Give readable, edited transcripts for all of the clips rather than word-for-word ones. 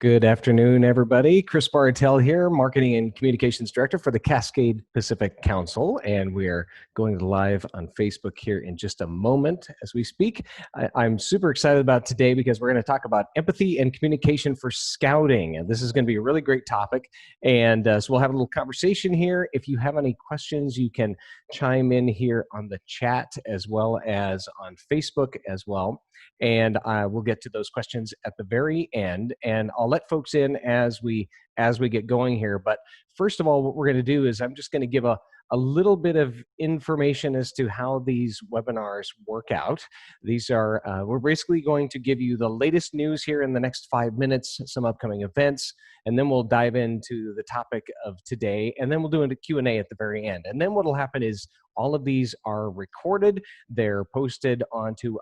Good afternoon, everybody. Chris Bartel here, Marketing and Communications Director for the Cascade Pacific Council, and we're going live on Facebook here in just a moment as we speak. I'm super excited about today because we're going to talk about empathy and communication for scouting, and this is going to be a really great topic, and so we'll have a little conversation here. If you have any questions, you can chime in here on the chat as well as on Facebook as well. And we'll get to those questions at the very end, and I'll let folks in as we get going here. But first of all, what we're going to do is I'm just going to give a little bit of information as to how these webinars work out. These are, we're basically going to give you the latest news here in the next 5 minutes, some upcoming events, and then we'll dive into the topic of today, and then we'll do a Q&A at the very end. And then what'll happen is all of these are recorded. They're posted onto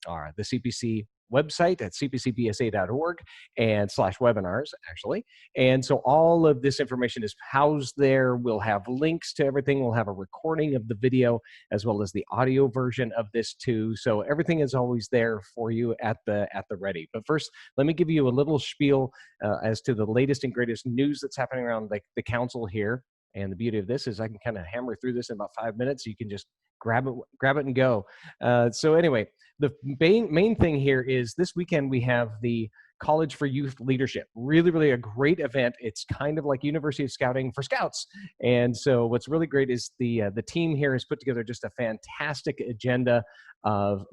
the CPC website at cpcbsa.org and /webinars actually. And so all of this information is housed there. We'll have links to everything. We'll have a recording of the video as well as the audio version of this too. So everything is always there for you at the ready. But first, let me give you a little spiel as to the latest and greatest news that's happening around the council here. And the beauty of this is I can kind of hammer through this in about 5 minutes. You can just grab it and go. So anyway, the main thing here is this weekend we have the College for Youth Leadership. Really, really a great event. It's kind of like University of Scouting for Scouts. And so what's really great is the team here has put together just a fantastic agenda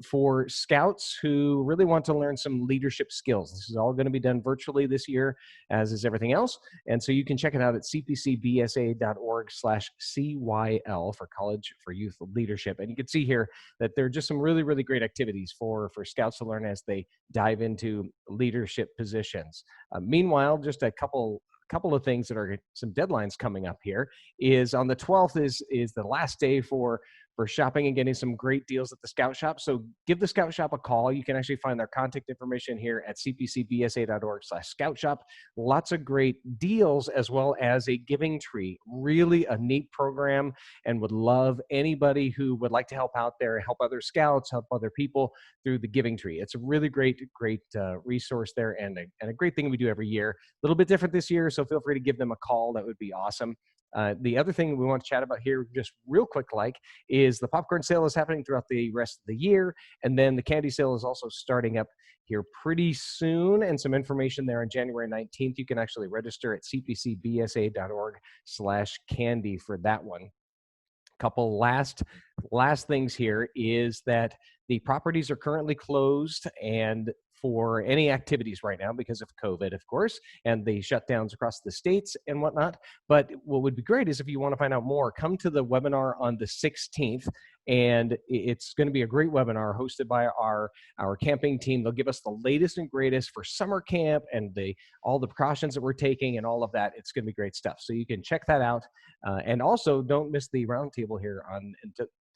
for Scouts who really want to learn some leadership skills. This is all going to be done virtually this year, as is everything else. And so you can check it out at cpcbsa.org/CYL for College for Youth Leadership. And you can see here that there are just some really, really great activities for Scouts to learn as they dive into leadership positions. Meanwhile, just a couple of things that are some deadlines coming up here is on the 12th is the last day for shopping and getting some great deals at the Scout Shop. So give the Scout Shop a call. You can actually find their contact information here at cpcbsa.org/Scout Shop. Lots of great deals as well as a giving tree. Really a neat program, and would love anybody who would like to help out there, help other Scouts, help other people through the giving tree. It's a really great resource there, and a great thing we do every year. A little bit different this year, so feel free to give them a call. That would be awesome. The other thing we want to chat about here just real quick is the popcorn sale is happening throughout the rest of the year, and then the candy sale is also starting up here pretty soon, and some information there on January 19th. You can actually register at cpcbsa.org/candy for that one. Couple last things here is that the properties are currently closed and for any activities right now because of COVID, of course, and the shutdowns across the states and whatnot. But what would be great is if you want to find out more, come to the webinar on the 16th. And it's going to be a great webinar hosted by our camping team. They'll give us the latest and greatest for summer camp and all the precautions that we're taking and all of that. It's going to be great stuff. So you can check that out. And also don't miss the roundtable here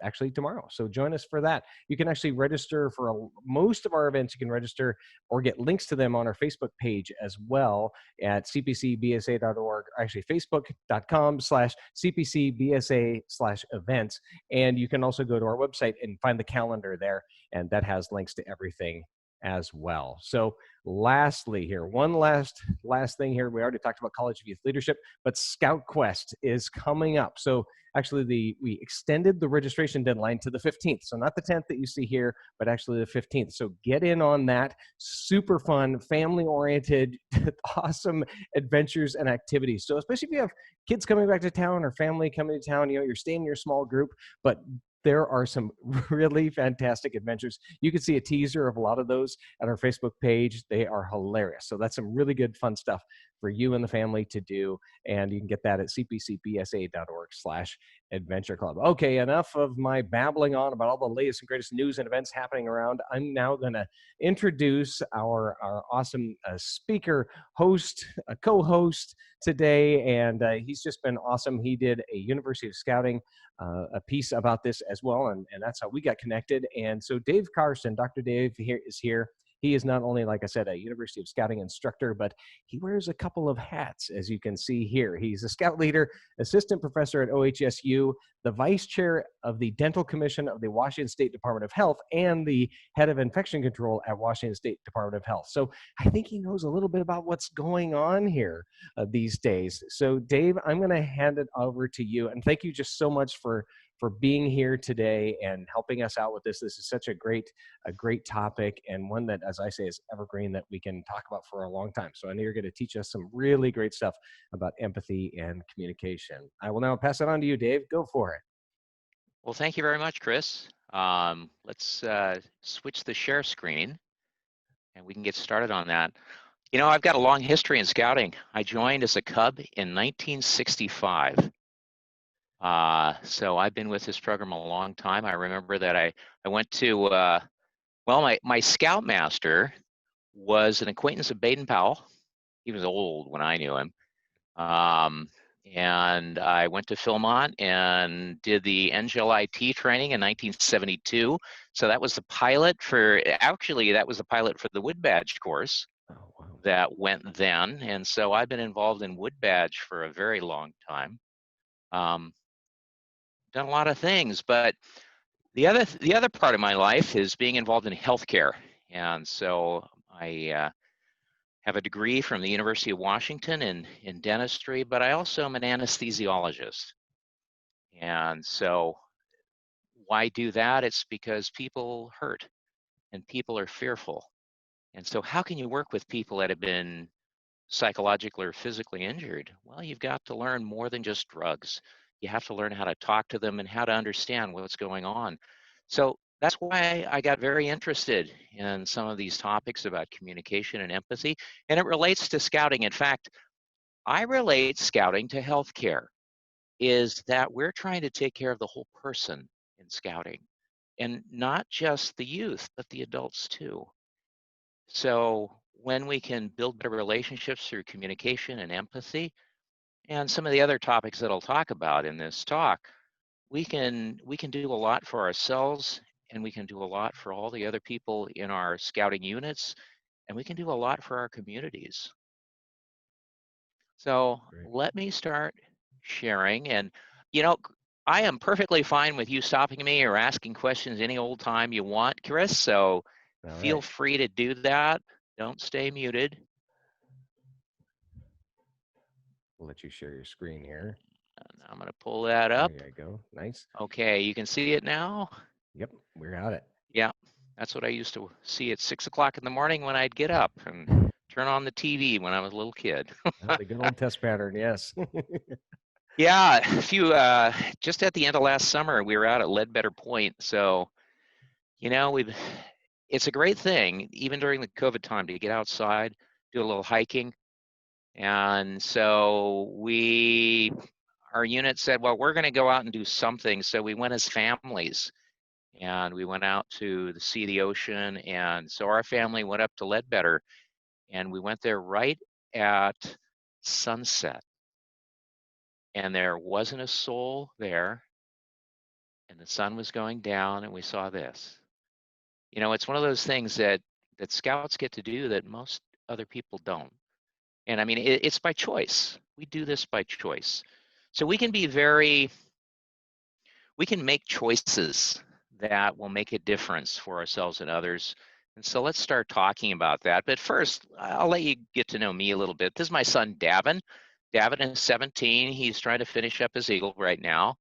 actually tomorrow. So join us for that. You can actually register for most of our events. You can register or get links to them on our Facebook page as well at cpcbsa.org, actually facebook.com/cpcbsa/events. And you can also go to our website and find the calendar there, and that has links to everything as well. So lastly here, one last thing here. We already talked about College of Youth Leadership, but Scout Quest is coming up. So actually we extended the registration deadline to the 15th. So not the 10th that you see here, but actually the 15th. So get in on that. Super fun, family-oriented, awesome adventures and activities. So especially if you have kids coming back to town or family coming to town, you're staying in your small group, but there are some really fantastic adventures. You can see a teaser of a lot of those at our Facebook page. They are hilarious. So that's some really good fun stuff for you and the family to do. And you can get that at cpcbsa.org/adventure club. Okay, enough of my babbling on about all the latest and greatest news and events happening around. I'm now going to introduce our awesome speaker, host, co-host today. And he's just been awesome. He did a University of Scouting a piece about this as well, and that's how we got connected. And so Dave Carsten, Dr. Dave here is here. he is not only, like I said, a University of Scouting instructor, but he wears a couple of hats, as you can see here. He's a scout leader, assistant professor at OHSU, the vice chair of the Dental Commission of the Washington State Department of Health, and the head of infection control at Washington State Department of Health. So I think he knows a little bit about what's going on here these days. So Dave, I'm going to hand it over to you, and thank you just so much for being here today and helping us out with this. This is such a great topic, and one that, as I say, is evergreen, that we can talk about for a long time. So I know you're going to teach us some really great stuff about empathy and communication. I will now pass it on to you, Dave. Go for it. Well, thank you very much, Chris. Let's switch the share screen and we can get started on that. You know, I've got a long history in scouting. I joined as a cub in 1965. So I've been with this program a long time. I remember that I went to, well, my scoutmaster was an acquaintance of Baden Powell. He was old when I knew him. And I went to Philmont and did the NGLIT training in 1972. So that was the pilot for, actually, that was the pilot for the Wood Badge course. Oh, wow. That went then. And so I've been involved in Wood Badge for a very long time. Done a lot of things, but the other part of my life is being involved in healthcare. And so I have a degree from the University of Washington in dentistry, but I also am an anesthesiologist. And so why do that? It's because people hurt and people are fearful. And so how can you work with people that have been psychologically or physically injured? Well, you've got to learn more than just drugs. You have to learn how to talk to them and how to understand what's going on. So that's why I got very interested in some of these topics about communication and empathy, and it relates to scouting. In fact, I relate scouting to healthcare, is that we're trying to take care of the whole person in scouting, and not just the youth, but the adults too. So when we can build better relationships through communication and empathy, and some of the other topics that I'll talk about in this talk, we can do a lot for ourselves, and we can do a lot for all the other people in our scouting units, and we can do a lot for our communities. So let me start sharing. And you know, I am perfectly fine with you stopping me or asking questions any old time you want, Chris. So feel free to do that. Don't stay muted. We'll let you share your screen here. And I'm going to pull that up. There you go. Nice. Okay, you can see it now. Yep, we're at it. Yeah, that's what I used to see at 6 o'clock in the morning when I'd get up and turn on the TV when I was a little kid. The good old test pattern, yes. Yeah, just at the end of last summer, we were out at Ledbetter Point. So, you know, it's a great thing, even during the COVID time, to get outside, do a little hiking. And so our unit said, well, we're going to go out and do something. So we went as families, and we went out to see the ocean. And so our family went up to Ledbetter, and we went there right at sunset. And there wasn't a soul there, and the sun was going down, and we saw this. You know, it's one of those things that scouts get to do that most other people don't. And I mean, it's by choice. We do this by choice. So we can make choices that will make a difference for ourselves and others. And so let's start talking about that. But first, I'll let you get to know me a little bit. This is my son, Davin. Davin is 17. He's trying to finish up his eagle right now.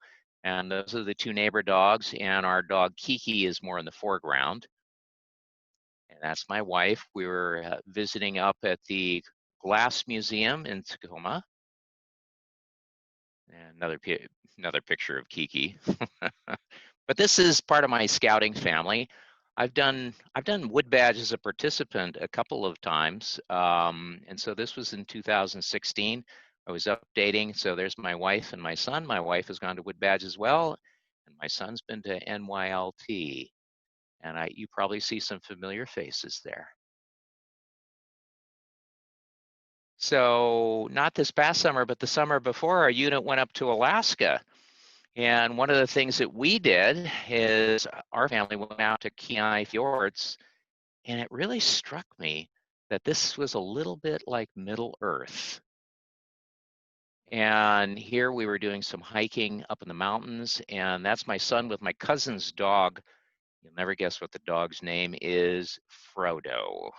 And those are the two neighbor dogs. And our dog, Kiki, is more in the foreground. And that's my wife. We were visiting up at the Glass Museum in Tacoma. And another picture of Kiki. But this is part of my scouting family. I've done Wood Badge as a participant a couple of times. And so this was in 2016. I was updating. So there's my wife and my son. My wife has gone to Wood Badge as well. And my son's been to NYLT. And you probably see some familiar faces there. So not this past summer, but the summer before, our unit went up to Alaska. And one of the things that we did is our family went out to Kenai Fjords And it really struck me that this was a little bit like Middle Earth. And here we were doing some hiking up in the mountains, and that's my son with my cousin's dog. You'll never guess what the dog's name is, Frodo.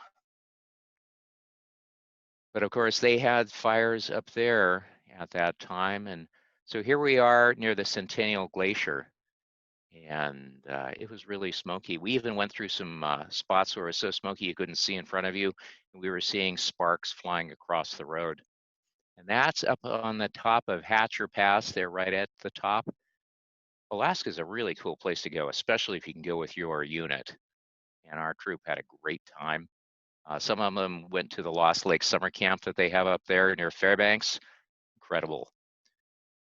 But of course, they had fires up there at that time. And so here we are near the Centennial Glacier, and it was really smoky. We even went through some spots where it was so smoky you couldn't see in front of you. And we were seeing sparks flying across the road. And that's up on the top of Hatcher Pass there, right at the top. Alaska is a really cool place to go, especially if you can go with your unit. And our troop had a great time. Some of them went to the Lost Lake summer camp that they have up there near Fairbanks. Incredible.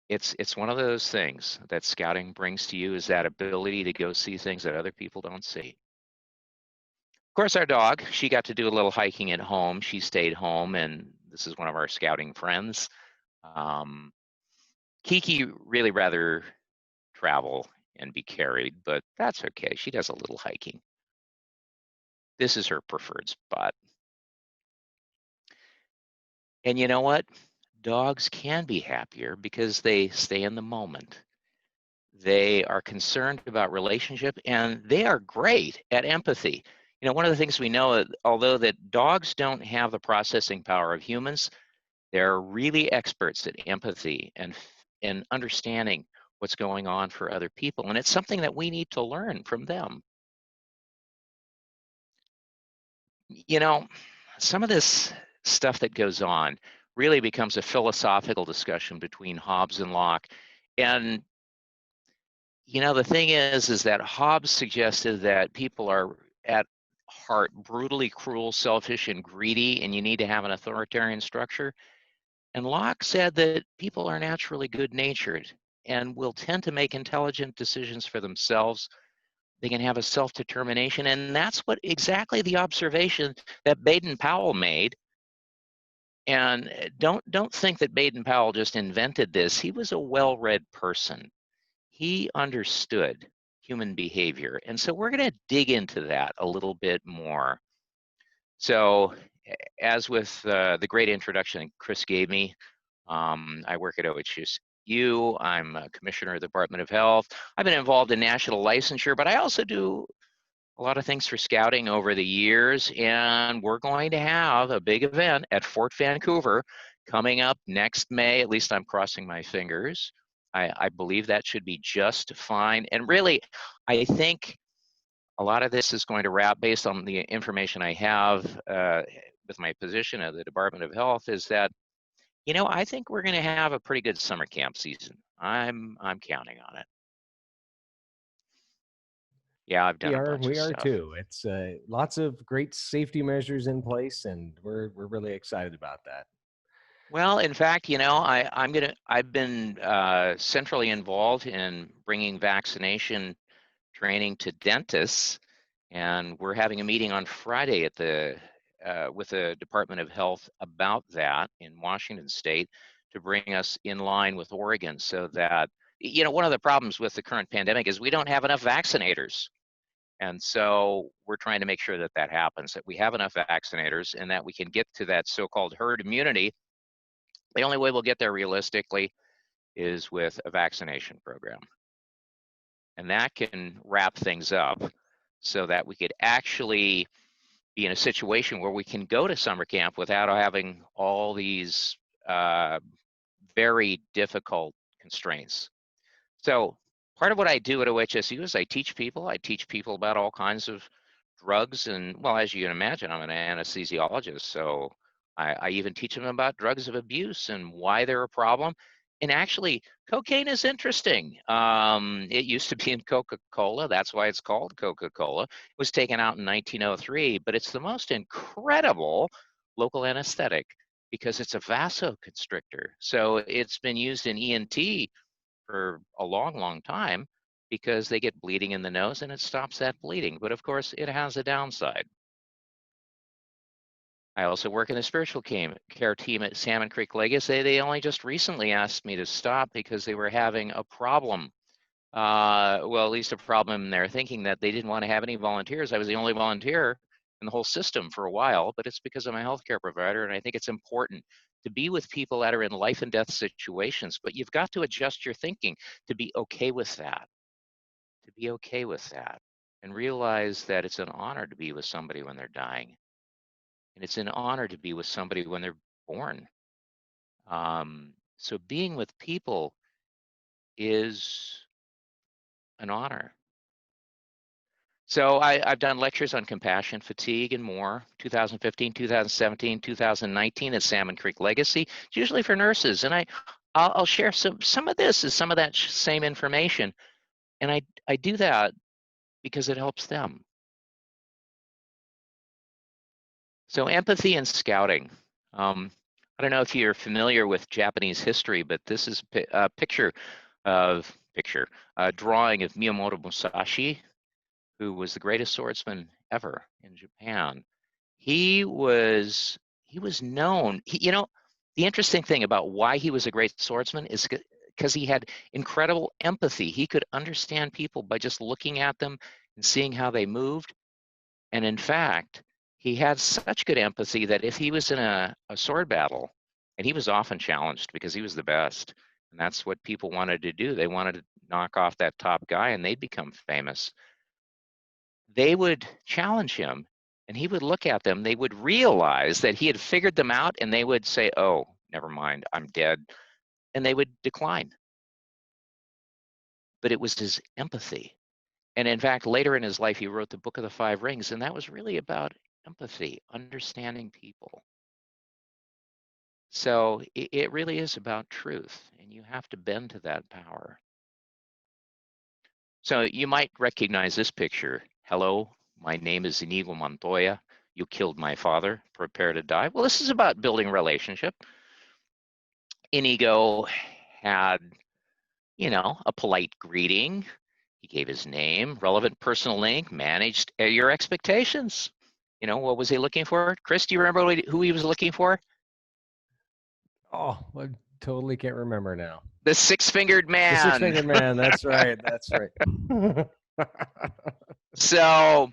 It's one of those things that scouting brings to you, is that ability to go see things that other people don't see. Of course, our dog, she got to do a little hiking at home. She stayed home, and this is one of our scouting friends. Um, Kiki really rather travel and be carried, but that's okay. She does a little hiking. This is her preferred spot. And you know what? Dogs can be happier because they stay in the moment. They are concerned about relationship, and they are great at empathy. You know, one of the things we know, although that dogs don't have the processing power of humans, they're really experts at empathy and understanding what's going on for other people. And it's something that we need to learn from them. You know, some of this stuff that goes on really becomes a philosophical discussion between Hobbes and Locke. And you know, the thing is that Hobbes suggested that people are at heart brutally cruel, selfish, and greedy, and you need to have an authoritarian structure. And Locke said that people are naturally good-natured and will tend to make intelligent decisions for themselves. They can have a self-determination, and that's what exactly the observation that Baden-Powell made. And don't think that Baden-Powell just invented this. He was a well-read person. He understood human behavior. And so we're going to dig into that a little bit more. So, as with the great introduction Chris gave me, I work at OHSU. I'm a commissioner of the Department of Health. I've been involved in national licensure, but I also do a lot of things for scouting over the years. And we're going to have a big event at Fort Vancouver coming up next May. At least I'm crossing my fingers. I believe that should be just fine. And really, I think a lot of this is going to wrap, based on the information I have with my position at the Department of Health, is that, you know, I think we're going to have a pretty good summer camp season. I'm counting on it. Yeah, I've done a bunch of We are stuff. too. It's lots of great safety measures in place, and we're really excited about that. Well, in fact, you know, I've been centrally involved in bringing vaccination training to dentists, and we're having a meeting on Friday at the with the Department of Health about that in Washington State, to bring us in line with Oregon, so that, you know, one of the problems with the current pandemic is we don't have enough vaccinators. And so we're trying to make sure that that happens, that we have enough vaccinators, and that we can get to that so-called herd immunity. The only way we'll get there realistically is with a vaccination program. And that can wrap things up so that we could actually be in a situation where we can go to summer camp without having all these very difficult constraints. So part of what I do at OHSU is I teach people. I teach people about all kinds of drugs. And, well, as you can imagine, I'm an anesthesiologist. So I even teach them about drugs of abuse and why they're a problem. And actually, cocaine is interesting. It used to be in Coca-Cola. That's why it's called Coca-Cola. It was taken out in 1903, but it's the most incredible local anesthetic because it's a vasoconstrictor. So it's been used in ENT for a long, long time because they get bleeding in the nose and it stops that bleeding. But of course, it has a downside. I also work in the spiritual care team at Salmon Creek Legacy. They only just recently asked me to stop because they were having a problem. Well, at least a problem in their thinking, that they didn't want to have any volunteers. I was the only volunteer in the whole system for a while, but it's because I'm a healthcare provider, and I think it's important to be with people that are in life and death situations, but you've got to adjust your thinking to be okay with that, and realize that it's an honor to be with somebody when they're dying, and it's an honor to be with somebody when they're born. So being with people is an honor. So I've done lectures on compassion, fatigue, and more. 2015, 2017, 2019 at Salmon Creek Legacy. It's usually for nurses, and I'll share some of this is some of that same information, and I do that because it helps them. So empathy and scouting. I don't know if you're familiar with Japanese history, but this is a drawing of Miyamoto Musashi, who was the greatest swordsman ever in Japan. He was known. The interesting thing about why he was a great swordsman is because he had incredible empathy. He could understand people by just looking at them and seeing how they moved. And in fact, he had such good empathy that if he was in a sword battle, and he was often challenged because he was the best, and that's what people wanted to do. They wanted to knock off that top guy and they'd become famous. They would challenge him and he would look at them. They would realize that he had figured them out and they would say, "Oh, never mind, I'm dead." And they would decline. But it was his empathy. And in fact, later in his life, he wrote the Book of the Five Rings, and that was really about empathy, understanding people. So it really is about truth, and you have to bend to that power. So you might recognize this picture. "Hello, my name is Inigo Montoya. You killed my father. Prepare to die." Well, this is about building a relationship. Inigo had, a polite greeting. He gave his name, relevant personal link, managed your expectations. What was he looking for? Chris, do you remember who he was looking for? Oh, I totally can't remember now. The six-fingered man. The six-fingered man. That's right. That's right. So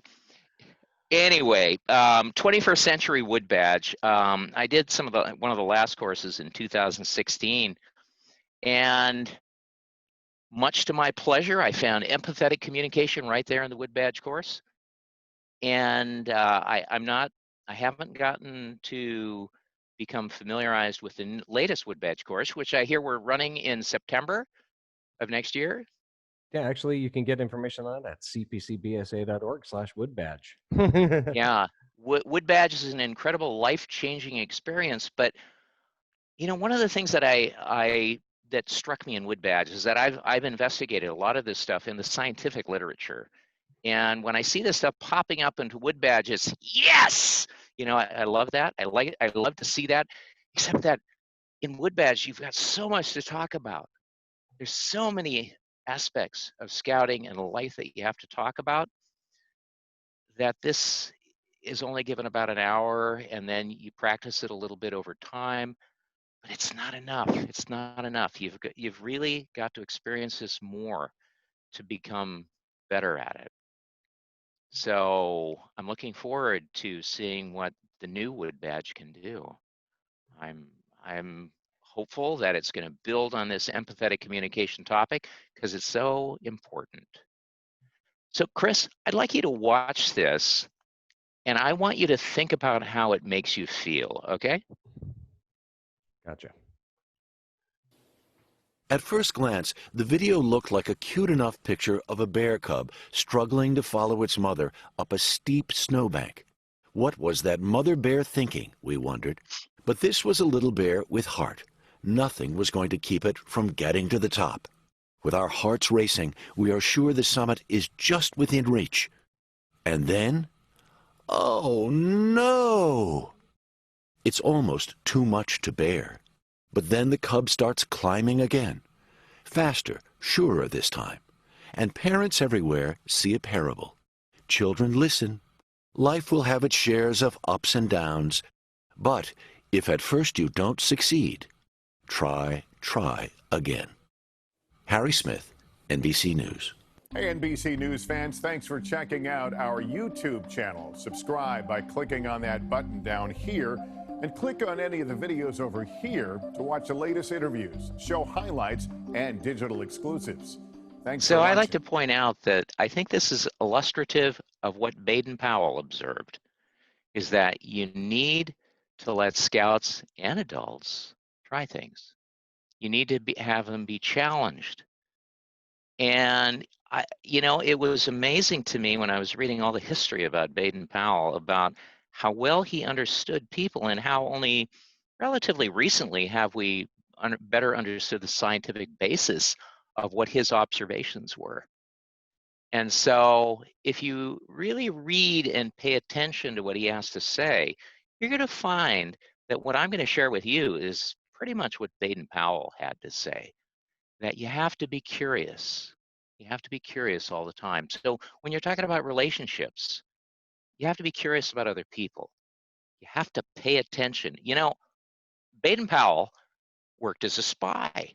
anyway, 21st Century Wood Badge. I did one of the last courses in 2016, and much to my pleasure, I found empathetic communication right there in the Wood Badge course. And I haven't gotten to become familiarized with the latest Wood Badge course, which I hear we're running in September of next year. Yeah, actually, you can get information on that at cpcbsa.org/woodbadge. Yeah, Wood Badge is an incredible life-changing experience. But one of the things that that struck me in Wood Badge is that I've investigated a lot of this stuff in the scientific literature. And when I see this stuff popping up into Wood Badges, yes, I love that. I like it. I love to see that. Except that in Wood Badge, you've got so much to talk about. There's so many aspects of scouting and life that you have to talk about, that this is only given about an hour, and then you practice it a little bit over time. But it's not enough. It's not enough. You've really got to experience this more to become better at it. So I'm looking forward to seeing what the new Wood Badge can do. I'm hopeful that it's going to build on this empathetic communication topic because it's so important. So Chris, I'd like you to watch this, and I want you to think about how it makes you feel, okay? Gotcha. At first glance, the video looked like a cute enough picture of a bear cub struggling to follow its mother up a steep snowbank. What was that mother bear thinking, we wondered? But this was a little bear with heart. Nothing was going to keep it from getting to the top. With our hearts racing, we are sure the summit is just within reach. And then, oh no! It's almost too much to bear. But then the cub starts climbing again. Faster, surer this time. And parents everywhere see a parable. Children, listen. Life will have its shares of ups and downs. But if at first you don't succeed, try again. Harry Smith, NBC News. Hey, NBC News fans, thanks for checking out our YouTube channel. Subscribe by clicking on that button down here and click on any of the videos over here to watch the latest interviews, show highlights, and digital exclusives. Thanks for So I like watching. to point out that I think this is illustrative of what Baden-Powell observed, is that you need to let scouts and adults try things. You need to have them be challenged. And it was amazing to me when I was reading all the history about Baden-Powell, about how well he understood people and how only relatively recently have we better understood the scientific basis of what his observations were. And so if you really read and pay attention to what he has to say, you're going to find that what I'm going to share with you is pretty much what Baden-Powell had to say, that you have to be curious. You have to be curious all the time. So when you're talking about relationships, you have to be curious about other people. You have to pay attention. Baden-Powell worked as a spy,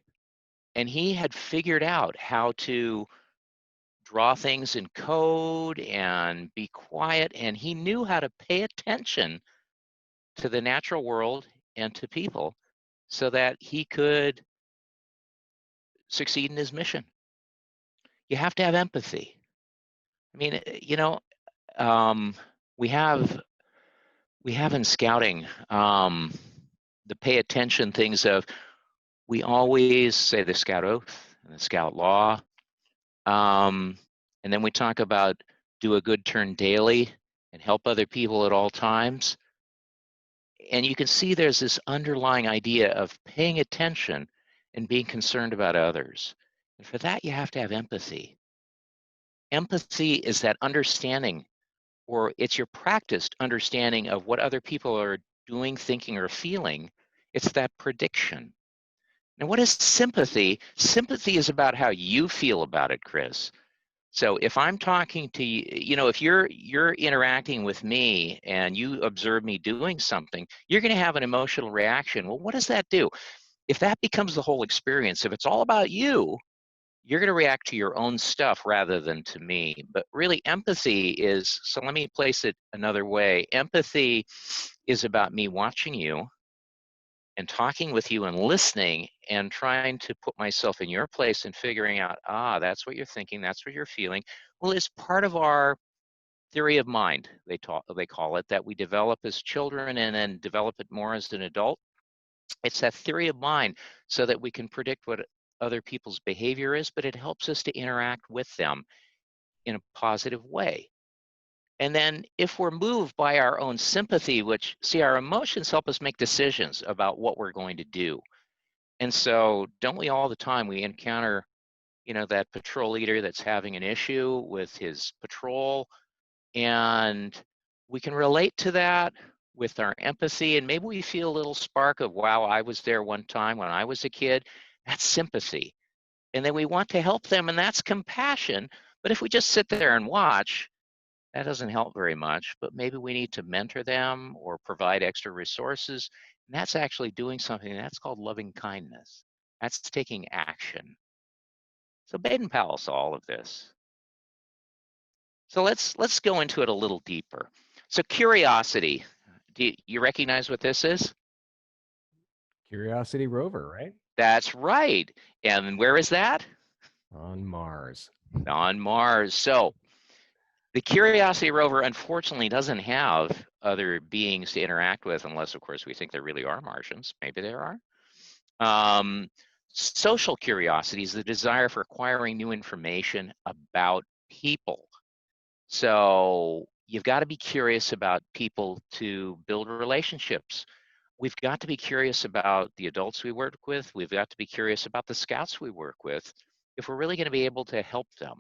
and he had figured out how to draw things in code and be quiet, and he knew how to pay attention to the natural world and to people so that he could succeed in his mission. You have to have empathy. I mean, we have in scouting the pay attention things of, we always say the scout oath and the scout law, and then we talk about do a good turn daily and help other people at all times. And you can see there's this underlying idea of paying attention and being concerned about others. And for that, you have to have empathy. Empathy is that understanding, or it's your practiced understanding of what other people are doing, thinking, or feeling. It's that prediction. Now, what is sympathy? Sympathy is about how you feel about it, Chris. So if I'm talking to you, if you're interacting with me and you observe me doing something, you're going to have an emotional reaction. Well, what does that do? If that becomes the whole experience, if it's all about you, you're going to react to your own stuff rather than to me. But really, empathy is, so let me place it another way. Empathy is about me watching you and talking with you and listening and trying to put myself in your place and figuring out, that's what you're thinking, that's what you're feeling. Well, it's part of our theory of mind, they call it, that we develop as children and then develop it more as an adult. It's that theory of mind so that we can predict what other people's behavior is, but it helps us to interact with them in a positive way. And then if we're moved by our own sympathy, which, see, our emotions help us make decisions about what we're going to do. And so don't we all the time, we encounter, that patrol leader that's having an issue with his patrol, and we can relate to that with our empathy, and maybe we feel a little spark of, wow, I was there one time when I was a kid. That's sympathy. And then we want to help them, and that's compassion. But if we just sit there and watch, that doesn't help very much. But maybe we need to mentor them or provide extra resources. And that's actually doing something that's called loving kindness. That's taking action. So Baden-Powell saw all of this. So let's go into it a little deeper. So curiosity, do you recognize what this is? Curiosity rover, right? That's right. And where is that? On Mars. On Mars. So the Curiosity rover unfortunately doesn't have other beings to interact with, unless of course we think there really are Martians. Maybe there are. Social curiosity is the desire for acquiring new information about people. So you've got to be curious about people to build relationships. We've got to be curious about the adults we work with. We've got to be curious about the scouts we work with if we're really going to be able to help them.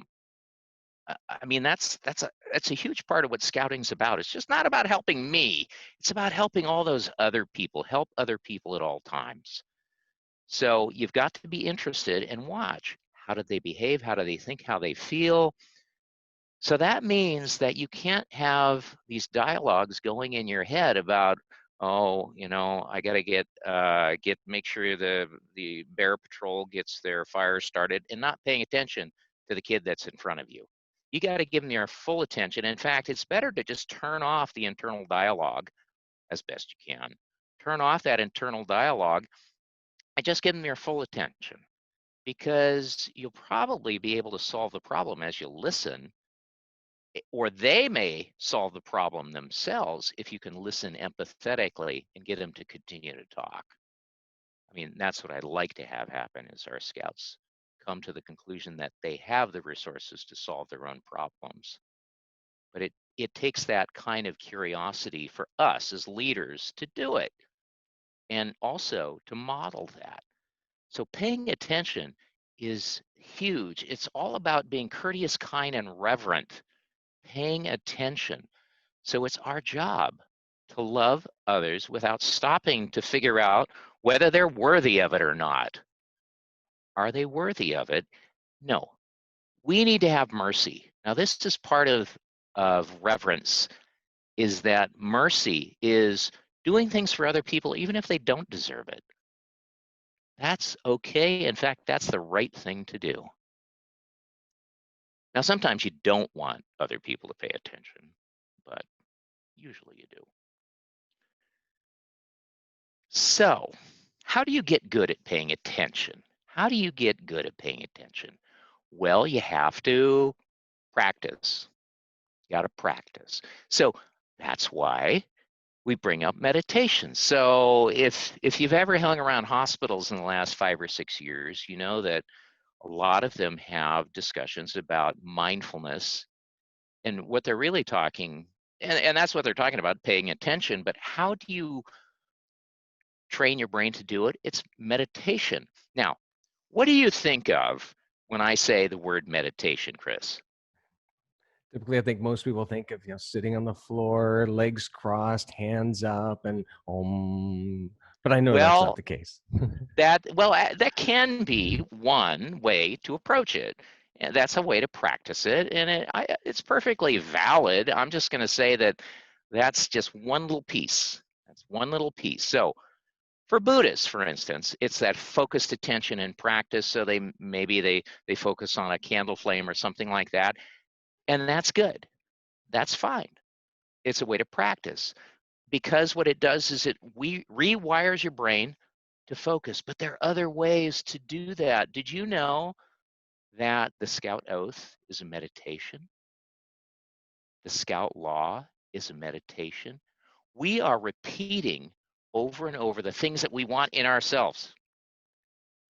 I mean, that's a huge part of what scouting's about. It's just not about helping me. It's about helping all those other people, help other people at all times. So you've got to be interested and watch. How do they behave? How do they think? How they feel? So that means that you can't have these dialogues going in your head about, I got to make sure the bear patrol gets their fire started, and not paying attention to the kid that's in front of you. You got to give them your full attention. In fact, it's better to just turn off the internal dialogue as best you can. Turn off that internal dialogue and just give them your full attention, because you'll probably be able to solve the problem as you listen, or they may solve the problem themselves if you can listen empathetically and get them to continue to talk. I mean, that's what I'd like to have happen, is our scouts come to the conclusion that they have the resources to solve their own problems. But it takes that kind of curiosity for us as leaders to do it, and also to model that. So paying attention is huge. It's all about being courteous, kind, and reverent, paying attention. So it's our job to love others without stopping to figure out whether they're worthy of it or not. Are they worthy of it? No. We need to have mercy. Now, this is part of reverence, is that mercy is doing things for other people even if they don't deserve it. That's okay. In fact, that's the right thing to do. Now, sometimes you don't want other people to pay attention, but usually you do. So, how do you get good at paying attention? How do you get good at paying attention? Well, you have to practice. You got to practice. So that's why we bring up meditation. So if you've ever hung around hospitals in the last 5 or 6 years, you know that a lot of them have discussions about mindfulness, and what they're really talking, and that's what they're talking about, paying attention. But how do you train your brain to do it? It's meditation. Now, what do you think of when I say the word meditation, Chris? Typically, I think most people think of, sitting on the floor, legs crossed, hands up, and but I know that's not Well, the case. that can be one way to approach it. And that's a way to practice it, and it's perfectly valid. I'm just going to say that that's just one little piece. That's one little piece. So for Buddhists, for instance, it's that focused attention and practice. So maybe they focus on a candle flame or something like that, and that's good. That's fine. It's a way to practice, because what it does is it rewires your brain to focus. But there are other ways to do that. Did you know that the Scout Oath is a meditation? The Scout Law is a meditation. We are repeating over and over the things that we want in ourselves.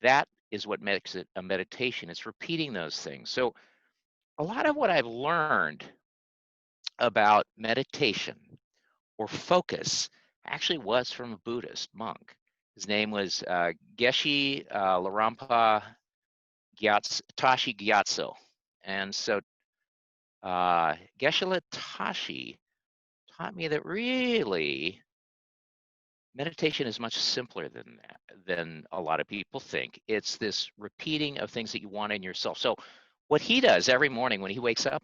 That is what makes it a meditation. It's repeating those things. So a lot of what I've learned about meditation or focus actually was from a Buddhist monk. His name was Geshe Larampa Tashi Gyatso. And so Geshe Tashi taught me that really meditation is much simpler than that, than a lot of people think. It's this repeating of things that you want in yourself. So what he does every morning when he wakes up,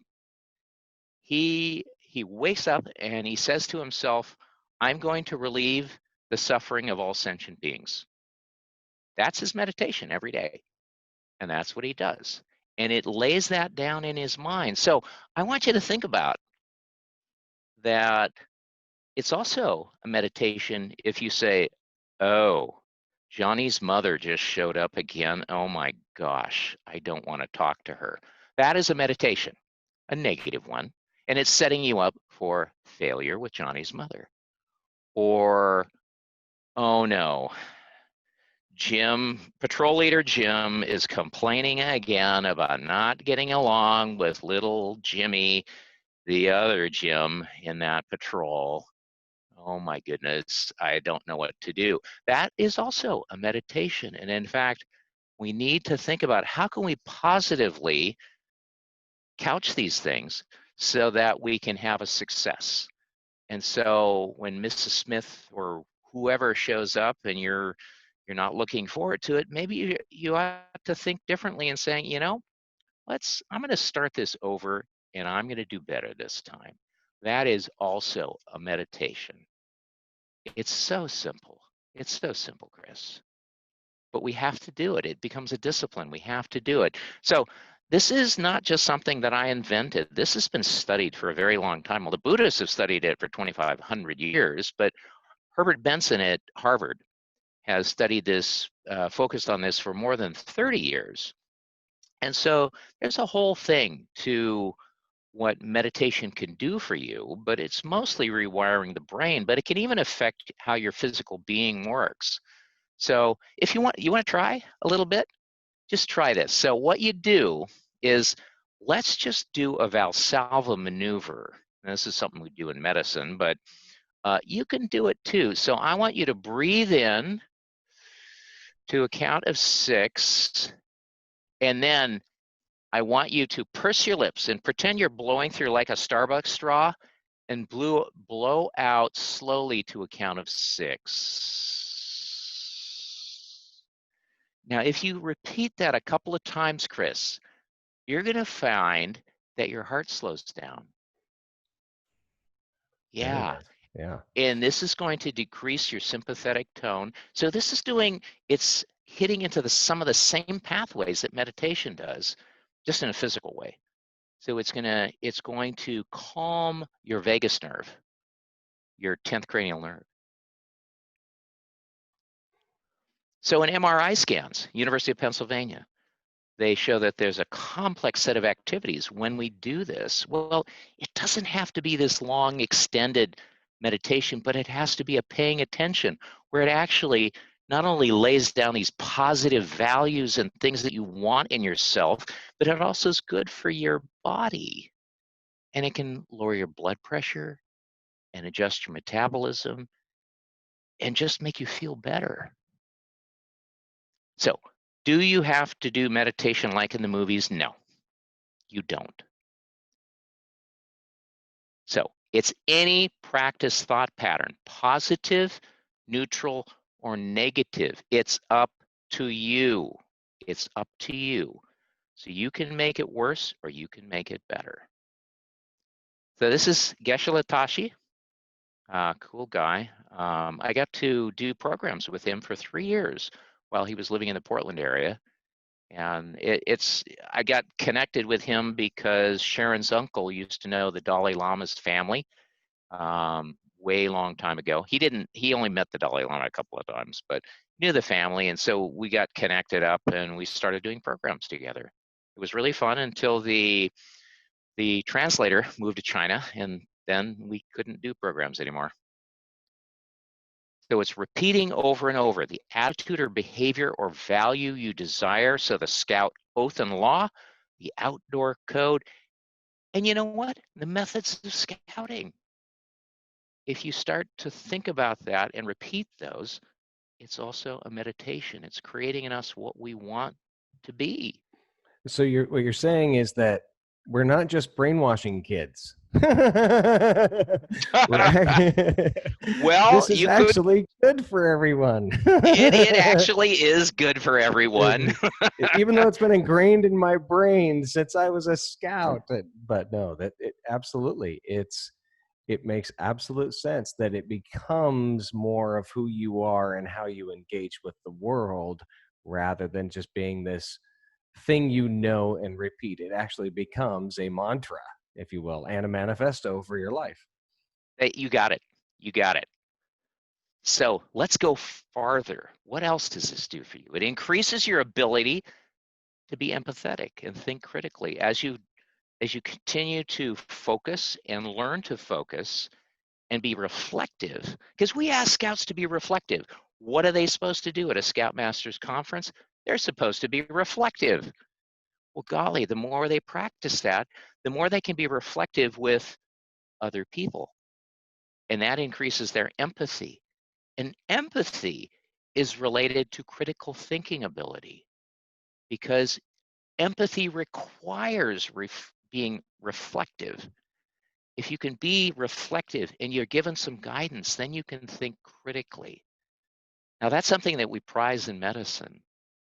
he wakes up and he says to himself, I'm going to relieve the suffering of all sentient beings. That's his meditation every day. And that's what he does. And it lays that down in his mind. So I want you to think about that. It's also a meditation if you say, oh, Johnny's mother just showed up again. Oh my gosh, I don't want to talk to her. That is a meditation, a negative one. And it's setting you up for failure with Johnny's mother. Or, oh no, Patrol Leader Jim is complaining again about not getting along with little Jimmy, the other Jim in that patrol. Oh my goodness, I don't know what to do. That is also a meditation. And in fact, we need to think about how can we positively couch these things so that we can have a success. And so when Mrs. Smith or whoever shows up and you're not looking forward to it, maybe you ought to think differently and saying, I'm going to start this over and I'm going to do better this time. That is also a meditation. It's so simple. It's so simple, Chris. But we have to do it. It becomes a discipline. We have to do it. So this is not just something that I invented. This has been studied for a very long time. Well, the Buddhists have studied it for 2,500 years, but Herbert Benson at Harvard has studied this, focused on this for more than 30 years. And so there's a whole thing to what meditation can do for you, but it's mostly rewiring the brain, but it can even affect how your physical being works. So if you want to try a little bit, just try this. So what you do is, let's just do a Valsalva maneuver. And this is something we do in medicine, but you can do it too. So I want you to breathe in to a count of 6, and then I want you to purse your lips and pretend you're blowing through like a Starbucks straw, and blow out slowly to a count of 6. Now, if you repeat that a couple of times, Chris, you're going to find that your heart slows down. Very Yeah. nice. Yeah. And this is going to decrease your sympathetic tone. So this is it's hitting into some of the same pathways that meditation does, just in a physical way. So it's going to calm your vagus nerve, your 10th cranial nerve. So in MRI scans, University of Pennsylvania, they show that there's a complex set of activities when we do this. Well, it doesn't have to be this long, extended meditation, but it has to be a paying attention where it actually not only lays down these positive values and things that you want in yourself, but it also is good for your body. And it can lower your blood pressure and adjust your metabolism and just make you feel better. So, do you have to do meditation like in the movies? No, you don't. So it's any practice thought pattern, positive, neutral, or negative. It's up to you. It's up to you. So you can make it worse or you can make it better. So this is Geshe Latashi, cool guy. I got to do programs with him for 3 years while he was living in the Portland area. And I got connected with him because Sharon's uncle used to know the Dalai Lama's family way long time ago. He only met the Dalai Lama a couple of times, but knew the family. And so we got connected up and we started doing programs together. It was really fun until the translator moved to China, and then we couldn't do programs anymore. So it's repeating over and over the attitude or behavior or value you desire. So the Scout oath and law, the outdoor code, and you know what? The methods of scouting. If you start to think about that and repeat those, it's also a meditation. It's creating in us what we want to be. So what you're saying is that we're not just brainwashing kids. Well, this is actually good for everyone. it actually is good for everyone. Even though it's been ingrained in my brain since I was a scout. But no, that it absolutely, it makes absolute sense that it becomes more of who you are and how you engage with the world rather than just being this thing you know and repeat. It actually becomes a mantra, if you will, and a manifesto for your life. You got it. You got it. So let's go farther. What else does this do for you? It increases your ability to be empathetic and think critically as you continue to focus and learn to focus and be reflective. Because we ask scouts to be reflective. What are they supposed to do at a Scoutmasters conference? They're supposed to be reflective. Well, golly, the more they practice that, the more they can be reflective with other people. And that increases their empathy. And empathy is related to critical thinking ability, because empathy requires being reflective. If you can be reflective and you're given some guidance, then you can think critically. Now, that's something that we prize in medicine.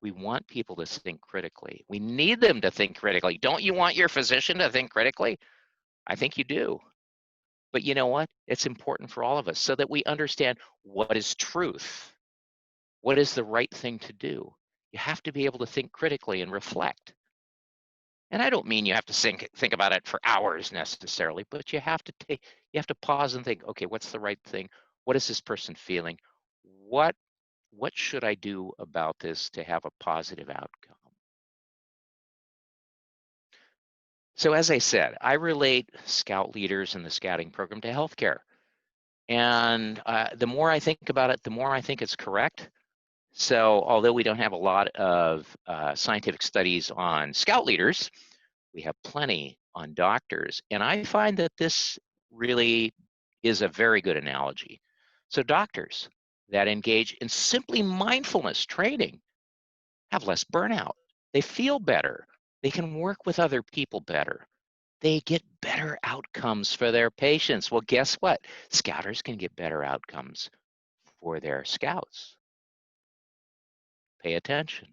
We want people to think critically. We need them to think critically. Don't you want your physician to think critically? I think you do. But you know what? It's important for all of us so that we understand what is truth. What is the right thing to do? You have to be able to think critically and reflect. And I don't mean you have to think about it for hours necessarily, but you have to pause and think, okay, what's the right thing? What is this person feeling? What should I do about this to have a positive outcome? So as I said, I relate scout leaders and the scouting program to healthcare. And the more I think about it, the more I think it's correct. So although we don't have a lot of scientific studies on scout leaders, we have plenty on doctors. And I find that this really is a very good analogy. So doctors that engage in simply mindfulness training have less burnout. They feel better. They can work with other people better. They get better outcomes for their patients. Well, guess what? Scouters can get better outcomes for their scouts. Pay attention.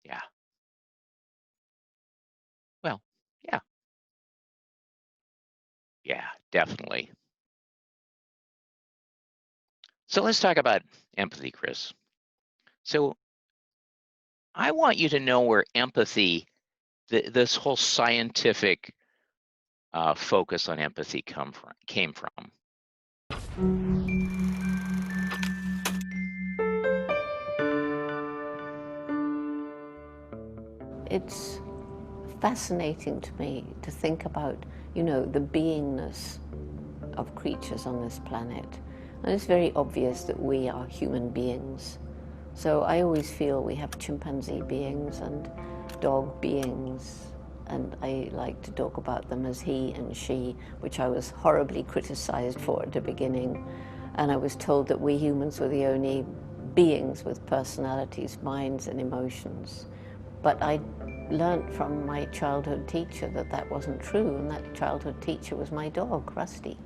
Yeah. Well, yeah. Yeah, definitely. So let's talk about empathy, Chris. So I want you to know where empathy, this whole scientific focus on empathy came from. It's fascinating to me to think about, the beingness of creatures on this planet. And it's very obvious that we are human beings. So I always feel we have chimpanzee beings and dog beings, and I like to talk about them as he and she, which I was horribly criticized for at the beginning. And I was told that we humans were the only beings with personalities, minds, and emotions. But I learned from my childhood teacher that that wasn't true, and that childhood teacher was my dog, Rusty.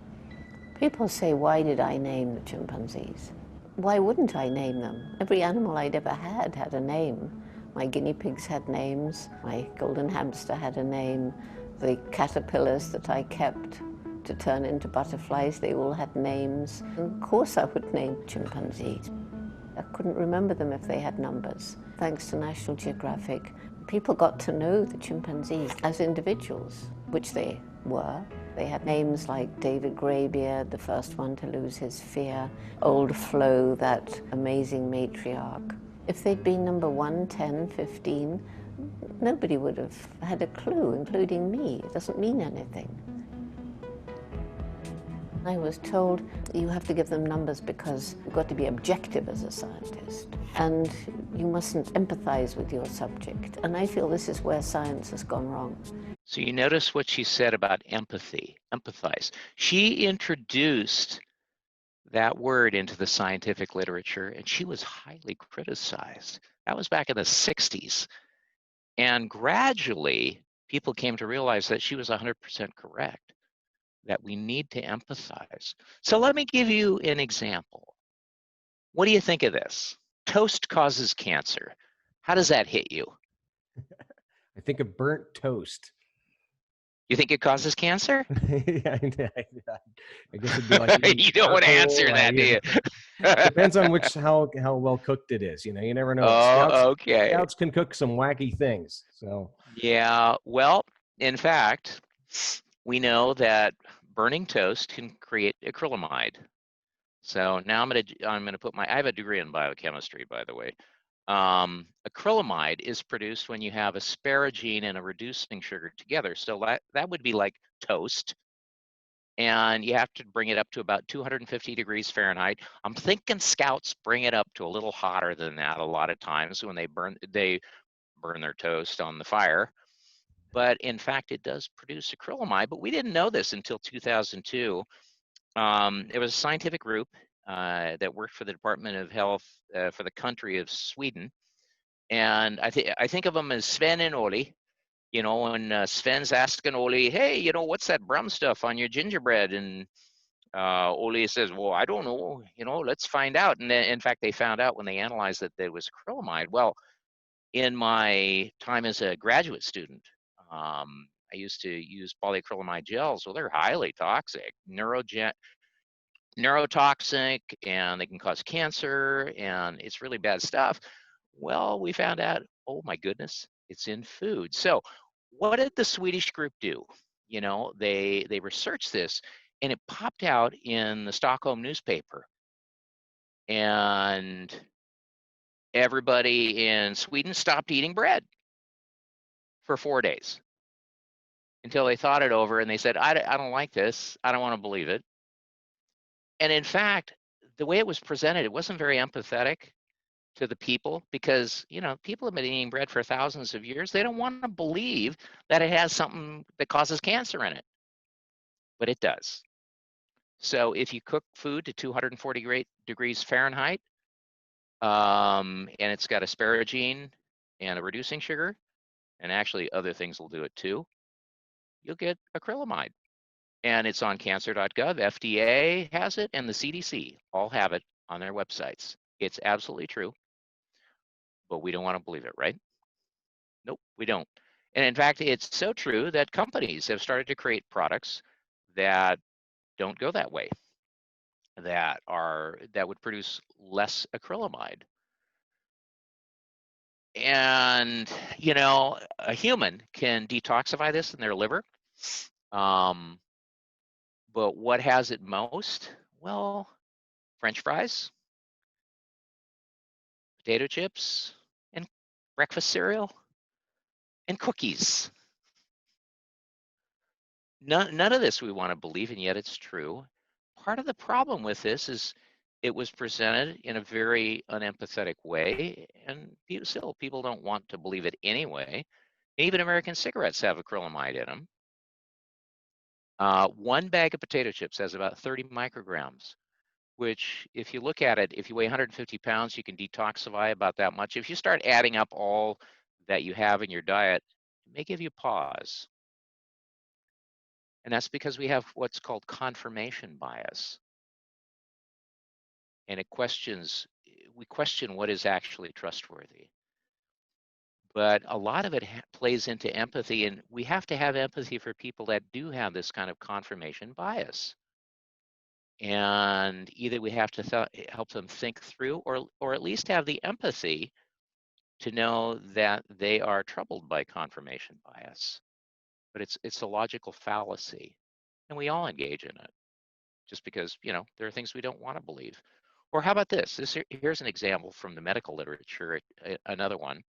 People say, why did I name the chimpanzees? Why wouldn't I name them? Every animal I'd ever had a name. My guinea pigs had names, my golden hamster had a name, the caterpillars that I kept to turn into butterflies, they all had names. And of course I would name chimpanzees. I couldn't remember them if they had numbers. Thanks to National Geographic, people got to know the chimpanzees as individuals, which they were. They had names like David Greybeard, the first one to lose his fear, Old Flo, that amazing matriarch. If they'd been number 1, 10, 15, nobody would have had a clue, including me. It doesn't mean anything. I was told you have to give them numbers because you've got to be objective as a scientist, and you mustn't empathize with your subject. And I feel this is where science has gone wrong. So you notice what she said about empathy, empathize. She introduced that word into the scientific literature, and she was highly criticized. That was back in the 60s. And gradually, people came to realize that she was 100% correct, that we need to empathize. So let me give you an example. What do you think of this? Toast causes cancer. How does that hit you? I think of burnt toast. You think it causes cancer? Yeah, I guess it'd be like you don't want to answer that, do you? Depends on how well cooked it is. You never know. Oh, okay. Scouts can cook some wacky things. So yeah, well, in fact, we know that burning toast can create acrylamide. So now I'm gonna put I have a degree in biochemistry, by the way. Acrylamide is produced when you have asparagine and a reducing sugar together. So that would be like toast. And you have to bring it up to about 250 degrees Fahrenheit. I'm thinking scouts bring it up to a little hotter than that a lot of times when they burn their toast on the fire. But in fact, it does produce acrylamide, but we didn't know this until 2002. It was a scientific group that worked for the Department of Health for the country of Sweden. And I think of them as Sven and Oli. When Sven's asking Oli, hey, what's that brown stuff on your gingerbread? And Oli says, well, I don't know, let's find out. And then, in fact, they found out when they analyzed that there was acrylamide. Well, in my time as a graduate student, I used to use polyacrylamide gels. Well, they're highly toxic, neurotoxic, and they can cause cancer, and it's really bad stuff. Well, we found out Oh my goodness, it's in food. So what did the Swedish group do? You know, they researched this, and it popped out in the Stockholm newspaper. And everybody in Sweden stopped eating bread for 4 days until they thought it over and they said, I don't like this. I don't want to believe it. And in fact, the way it was presented, it wasn't very empathetic to the people, because, you know, people have been eating bread for thousands of years. They don't want to believe that it has something that causes cancer in it, but it does. So if you cook food to 240 degrees Fahrenheit, and it's got asparagine and a reducing sugar, and actually other things will do it too, you'll get acrylamide. And it's on cancer.gov. FDA has it, and the CDC all have it on their websites. It's absolutely true, but we don't want to believe it, right? Nope, we don't. And in fact, it's so true that companies have started to create products that don't go that way, that would produce less acrylamide. And, you know, a human can detoxify this in their liver. But what has it most? Well, French fries, potato chips, and breakfast cereal, and cookies. None of this we want to believe, and yet it's true. Part of the problem with this is it was presented in a very unempathetic way, and still people don't want to believe it anyway. Even American cigarettes have acrylamide in them. One bag of potato chips has about 30 micrograms, which, if you look at it, if you weigh 150 pounds, you can detoxify about that much. If you start adding up all that you have in your diet, it may give you pause. And that's because we have what's called confirmation bias. And we question what is actually trustworthy. But a lot of it plays into empathy, and we have to have empathy for people that do have this kind of confirmation bias. And either we have to help them think through, or at least have the empathy to know that they are troubled by confirmation bias. But it's a logical fallacy, and we all engage in it, just because, you know, there are things we don't want to believe. Or how about this? Here's an example from the medical literature, another one.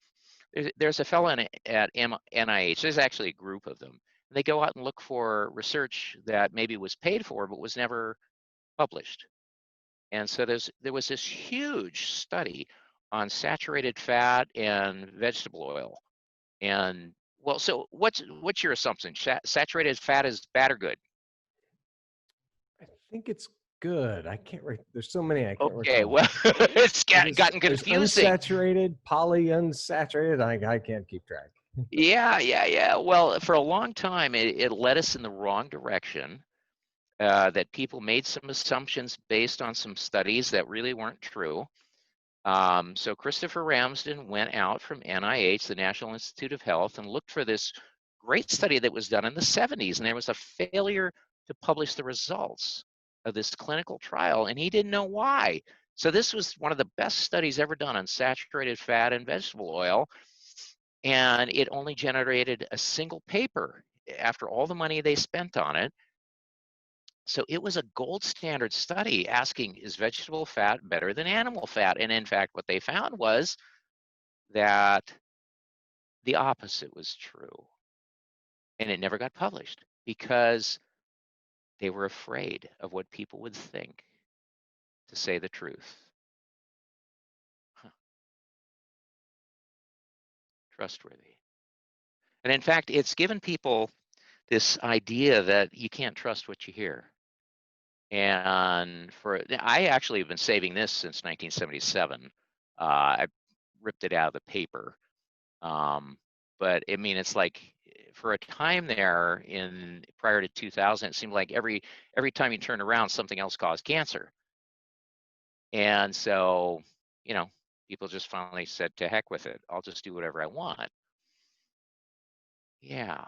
There's a fellow at NIH, there's actually a group of them. They go out and look for research that maybe was paid for but was never published. And so there was this huge study on saturated fat and vegetable oil. And well, so what's your assumption? Saturated fat is bad or good? I think it's good. I can't. There's so many I can't Okay, recall. well, it's gotten confusing. There's unsaturated, polyunsaturated. I can't keep track. Yeah. Well, for a long time, it led us in the wrong direction. That people made some assumptions based on some studies that really weren't true. So Christopher Ramsden went out from NIH, the National Institute of Health, and looked for this great study that was done in the 70s, and there was a failure to publish the results of this clinical trial, and he didn't know why. So this was one of the best studies ever done on saturated fat and vegetable oil, and it only generated a single paper after all the money they spent on it. So it was a gold standard study asking, is vegetable fat better than animal fat? And in fact, what they found was that the opposite was true. And it never got published because they were afraid of what people would think to say the truth. Huh. Trustworthy. And in fact, it's given people this idea that you can't trust what you hear. And I actually have been saving this since 1977. I ripped it out of the paper. But I mean, it's like for a time there prior to 2000, it seemed like every time you turned around, something else caused cancer. And so, you know, people just finally said, to heck with it. I'll just do whatever I want. Yeah.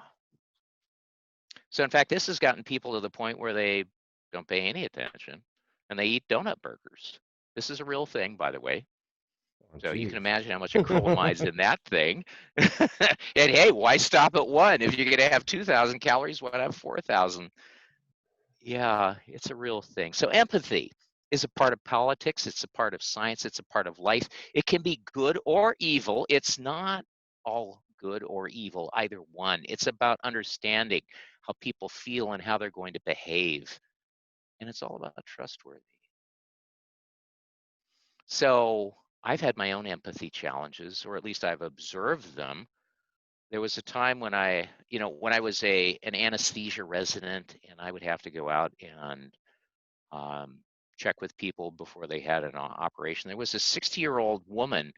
So in fact, this has gotten people to the point where they don't pay any attention and they eat donut burgers. This is a real thing, by the way. So you geez. can imagine how much acrylamide's in that thing. And hey, why stop at 1? If you're going to have 2,000 calories, why not have 4,000? Yeah, it's a real thing. So empathy is a part of politics. It's a part of science. It's a part of life. It can be good or evil. It's not all good or evil, either one. It's about understanding how people feel and how they're going to behave. And it's all about trustworthy. So I've had my own empathy challenges, or at least I've observed them. There was a time when when I was an anesthesia resident, and I would have to go out and check with people before they had an operation. There was a 60-year-old woman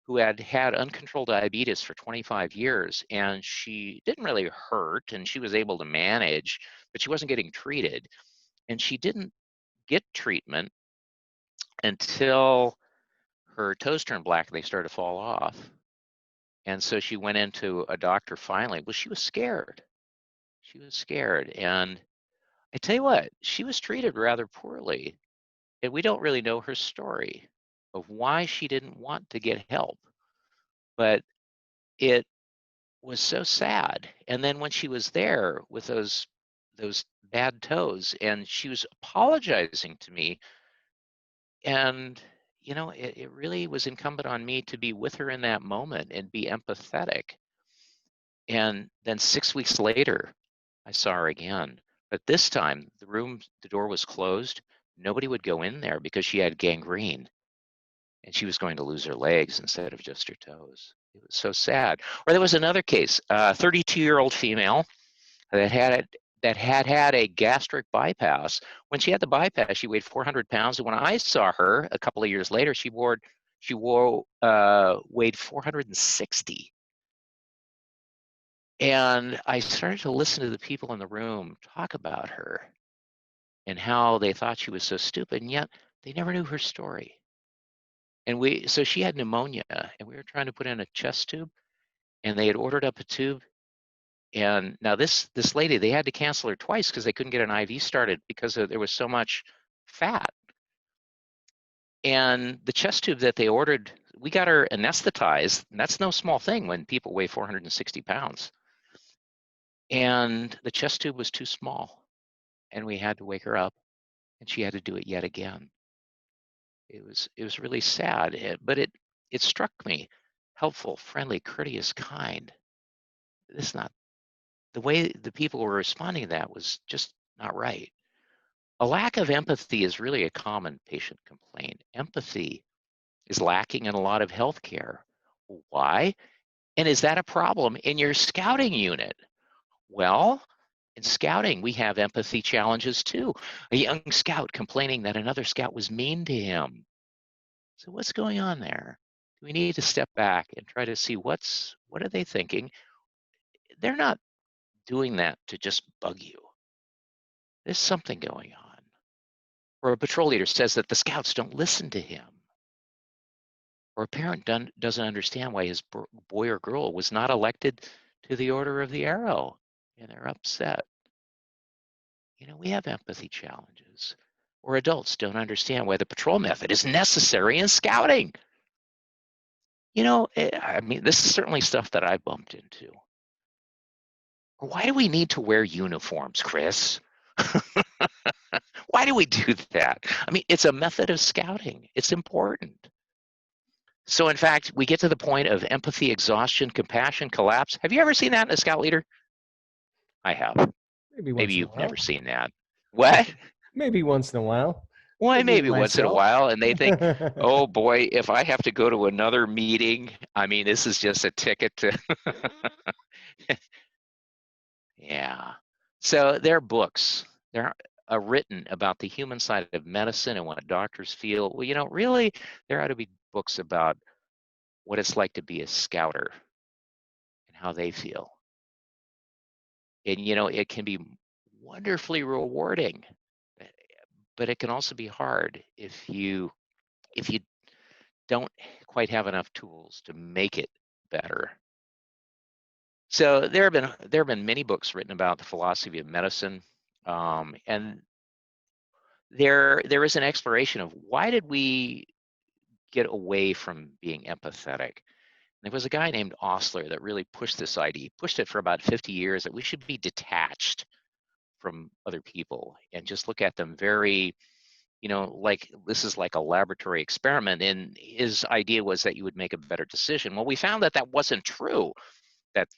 who had had uncontrolled diabetes for 25 years, and she didn't really hurt, and she was able to manage, but she wasn't getting treated. And she didn't get treatment until her toes turned black and they started to fall off. And so she went into a doctor finally. Well, she was scared. She was scared. And I tell you what, she was treated rather poorly. And we don't really know her story of why she didn't want to get help. But it was so sad. And then when she was there with those bad toes, and she was apologizing to me, and it really was incumbent on me to be with her in that moment and be empathetic. And then 6 weeks later, I saw her again. But this time, the door was closed. Nobody would go in there because she had gangrene and she was going to lose her legs instead of just her toes. It was so sad. Or there was another case, a 32-year-old female that had a gastric bypass. When she had the bypass, she weighed 400 pounds. And when I saw her a couple of years later, she weighed 460. And I started to listen to the people in the room talk about her and how they thought she was so stupid, and yet they never knew her story. And so she had pneumonia, and we were trying to put in a chest tube, and they had ordered up a tube. And now this lady, they had to cancel her twice because they couldn't get an IV started because there was so much fat. And the chest tube that they ordered, we got her anesthetized, and that's no small thing when people weigh 460 pounds. And the chest tube was too small, and we had to wake her up, and she had to do it yet again. It was really sad, but it struck me, helpful, friendly, courteous, kind. This not the way the people were responding to that was just not right. A lack of empathy is really a common patient complaint. Empathy is lacking in a lot of healthcare. Why? And is that a problem in your scouting unit? Well, in scouting, we have empathy challenges too. A young scout complaining that another scout was mean to him. So what's going on there? We need to step back and try to see what are they thinking? They're not doing that to just bug you. There's something going on. Or a patrol leader says that the scouts don't listen to him. Or a parent doesn't understand why his boy or girl was not elected to the Order of the Arrow, and they're upset. We have empathy challenges. Or adults don't understand why the patrol method is necessary in scouting. This is certainly stuff that I bumped into. Why do we need to wear uniforms, Chris? Why do we do that? It's a method of scouting. It's important. So in fact, we get to the point of empathy, exhaustion, compassion, collapse. Have you ever seen that in a scout leader? I have. Maybe you've never seen that. What? Maybe once in a while. Well, maybe once in a while, and they think, oh boy, if I have to go to another meeting, this is just a ticket to. Yeah. So there are books. There are written about the human side of medicine and what doctors feel. Well, really, there ought to be books about what it's like to be a scouter and how they feel. And it can be wonderfully rewarding, but it can also be hard if you don't quite have enough tools to make it better. So there have been many books written about the philosophy of medicine, and there is an exploration of why did we get away from being empathetic. There was a guy named Osler that really pushed this idea. He pushed it for about 50 years that we should be detached from other people and just look at them very, like this is like a laboratory experiment. And his idea was that you would make a better decision. Well, we found that that wasn't true, that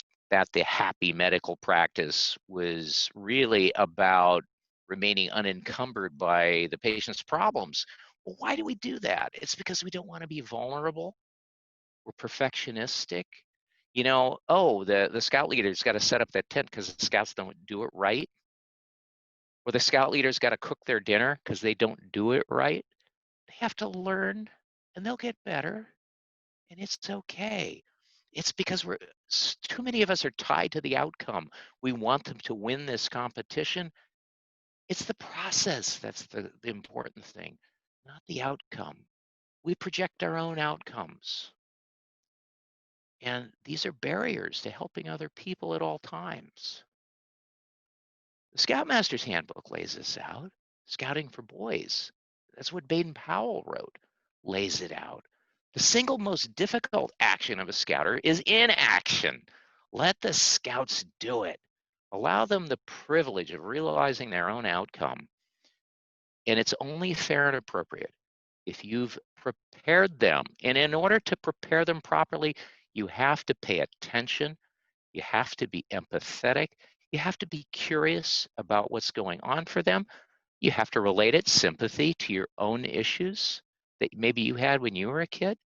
the happy medical practice was really about remaining unencumbered by the patient's problems. Well, why do we do that? It's because we don't want to be vulnerable. We're perfectionistic. Oh, the scout leader's got to set up that tent because the scouts don't do it right. Or the scout leader's got to cook their dinner because they don't do it right. They have to learn and they'll get better. And it's okay. It's because too many of us are tied to the outcome. We want them to win this competition. It's the process that's the important thing, not the outcome. We project our own outcomes. And these are barriers to helping other people at all times. The Scoutmaster's Handbook lays this out. Scouting for Boys. That's what Baden-Powell wrote, lays it out. The single most difficult action of a scouter is inaction. Let the scouts do it. Allow them the privilege of realizing their own outcome. And it's only fair and appropriate if you've prepared them. And in order to prepare them properly, you have to pay attention. You have to be empathetic. You have to be curious about what's going on for them. You have to relate it, sympathy, to your own issues that maybe you had when you were a kid.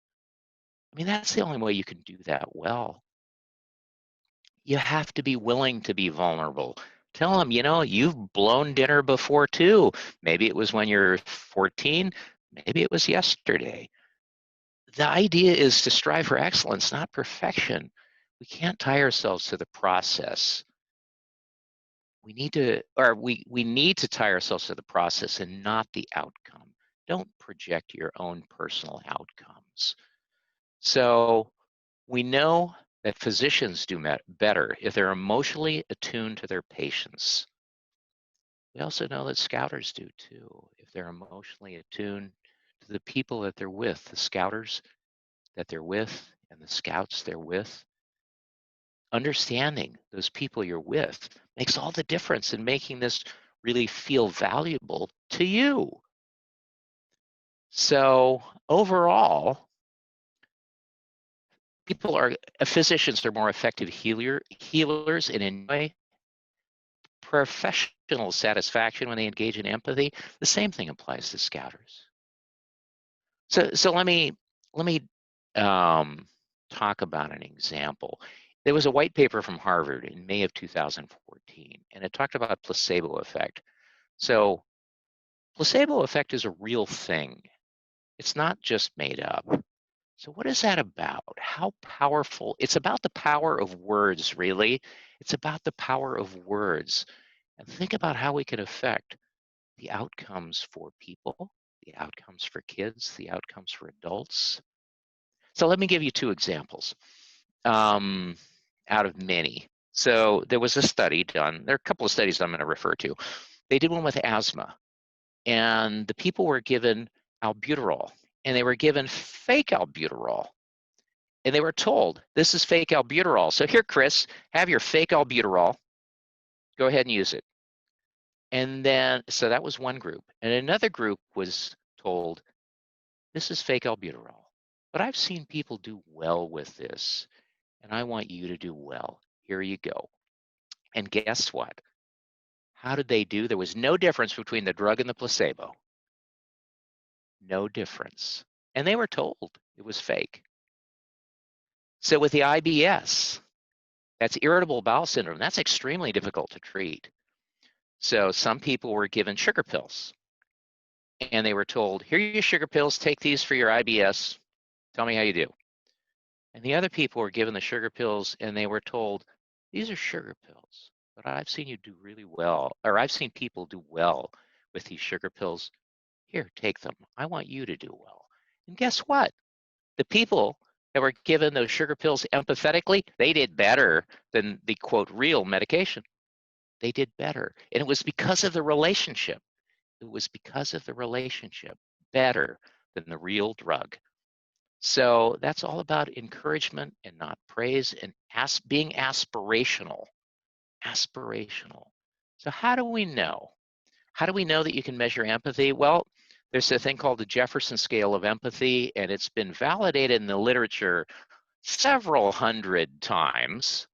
I mean, that's the only way you can do that well. You have to be willing to be vulnerable. Tell them, you've blown dinner before too. Maybe it was when you're 14. Maybe it was yesterday. The idea is to strive for excellence, not perfection. We can't tie ourselves to the process. We need to tie ourselves to the process and not the outcome. Don't project your own personal outcomes. So we know that physicians do better if they're emotionally attuned to their patients. We also know that scouters do too, if they're emotionally attuned to the people that they're with, the scouters that they're with and the scouts they're with. Understanding those people you're with makes all the difference in making this really feel valuable to you. So overall, physicians are more effective healers and enjoy professional satisfaction when they engage in empathy. The same thing applies to scouters. So let me talk about an example. There was a white paper from Harvard in May of 2014, and it talked about placebo effect. So placebo effect is a real thing. It's not just made up. So what is that about? How powerful? It's about the power of words, really. It's about the power of words. And think about how we can affect the outcomes for people, the outcomes for kids, the outcomes for adults. So let me give you two examples out of many. So there was a study done. There are a couple of studies I'm going to refer to. They did one with asthma, and the people were given albuterol, and they were given fake albuterol. And they were told, this is fake albuterol. So here, Chris, have your fake albuterol. Go ahead and use it. And then, so that was one group. And another group was told, this is fake albuterol. But I've seen people do well with this, and I want you to do well. Here you go. And guess what? How did they do? There was no difference between the drug and the placebo. No difference. And they were told it was fake. So with the IBS, that's irritable bowel syndrome, that's extremely difficult to treat. So some people were given sugar pills, and they were told, here are your sugar pills, take these for your IBS, tell me how you do. And the other people were given the sugar pills, and they were told, these are sugar pills, but I've seen you do really well, or I've seen people do well with these sugar pills. Here, take them. I want you to do well. And guess what? The people that were given those sugar pills empathetically, they did better than the quote real medication. They did better. And it was because of the relationship. It was because of the relationship better than the real drug. So that's all about encouragement and not praise, and being aspirational. Aspirational. So how do we know? How do we know that you can measure empathy? Well, there's a thing called the Jefferson Scale of Empathy, and it's been validated in the literature several hundred times.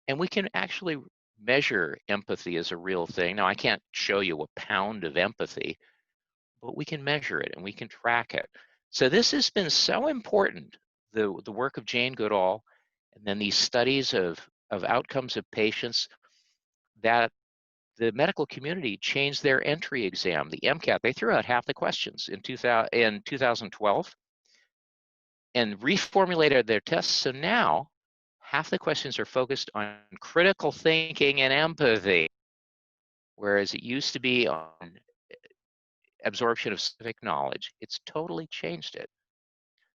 And we can actually measure empathy as a real thing. Now, I can't show you a pound of empathy, but we can measure it and we can track it. So this has been so important, the work of Jane Goodall, and then these studies of outcomes of patients, that the medical community changed their entry exam, the MCAT. They threw out half the questions in 2012 and reformulated their tests. So now half the questions are focused on critical thinking and empathy, whereas it used to be on absorption of specific knowledge. It's totally changed it.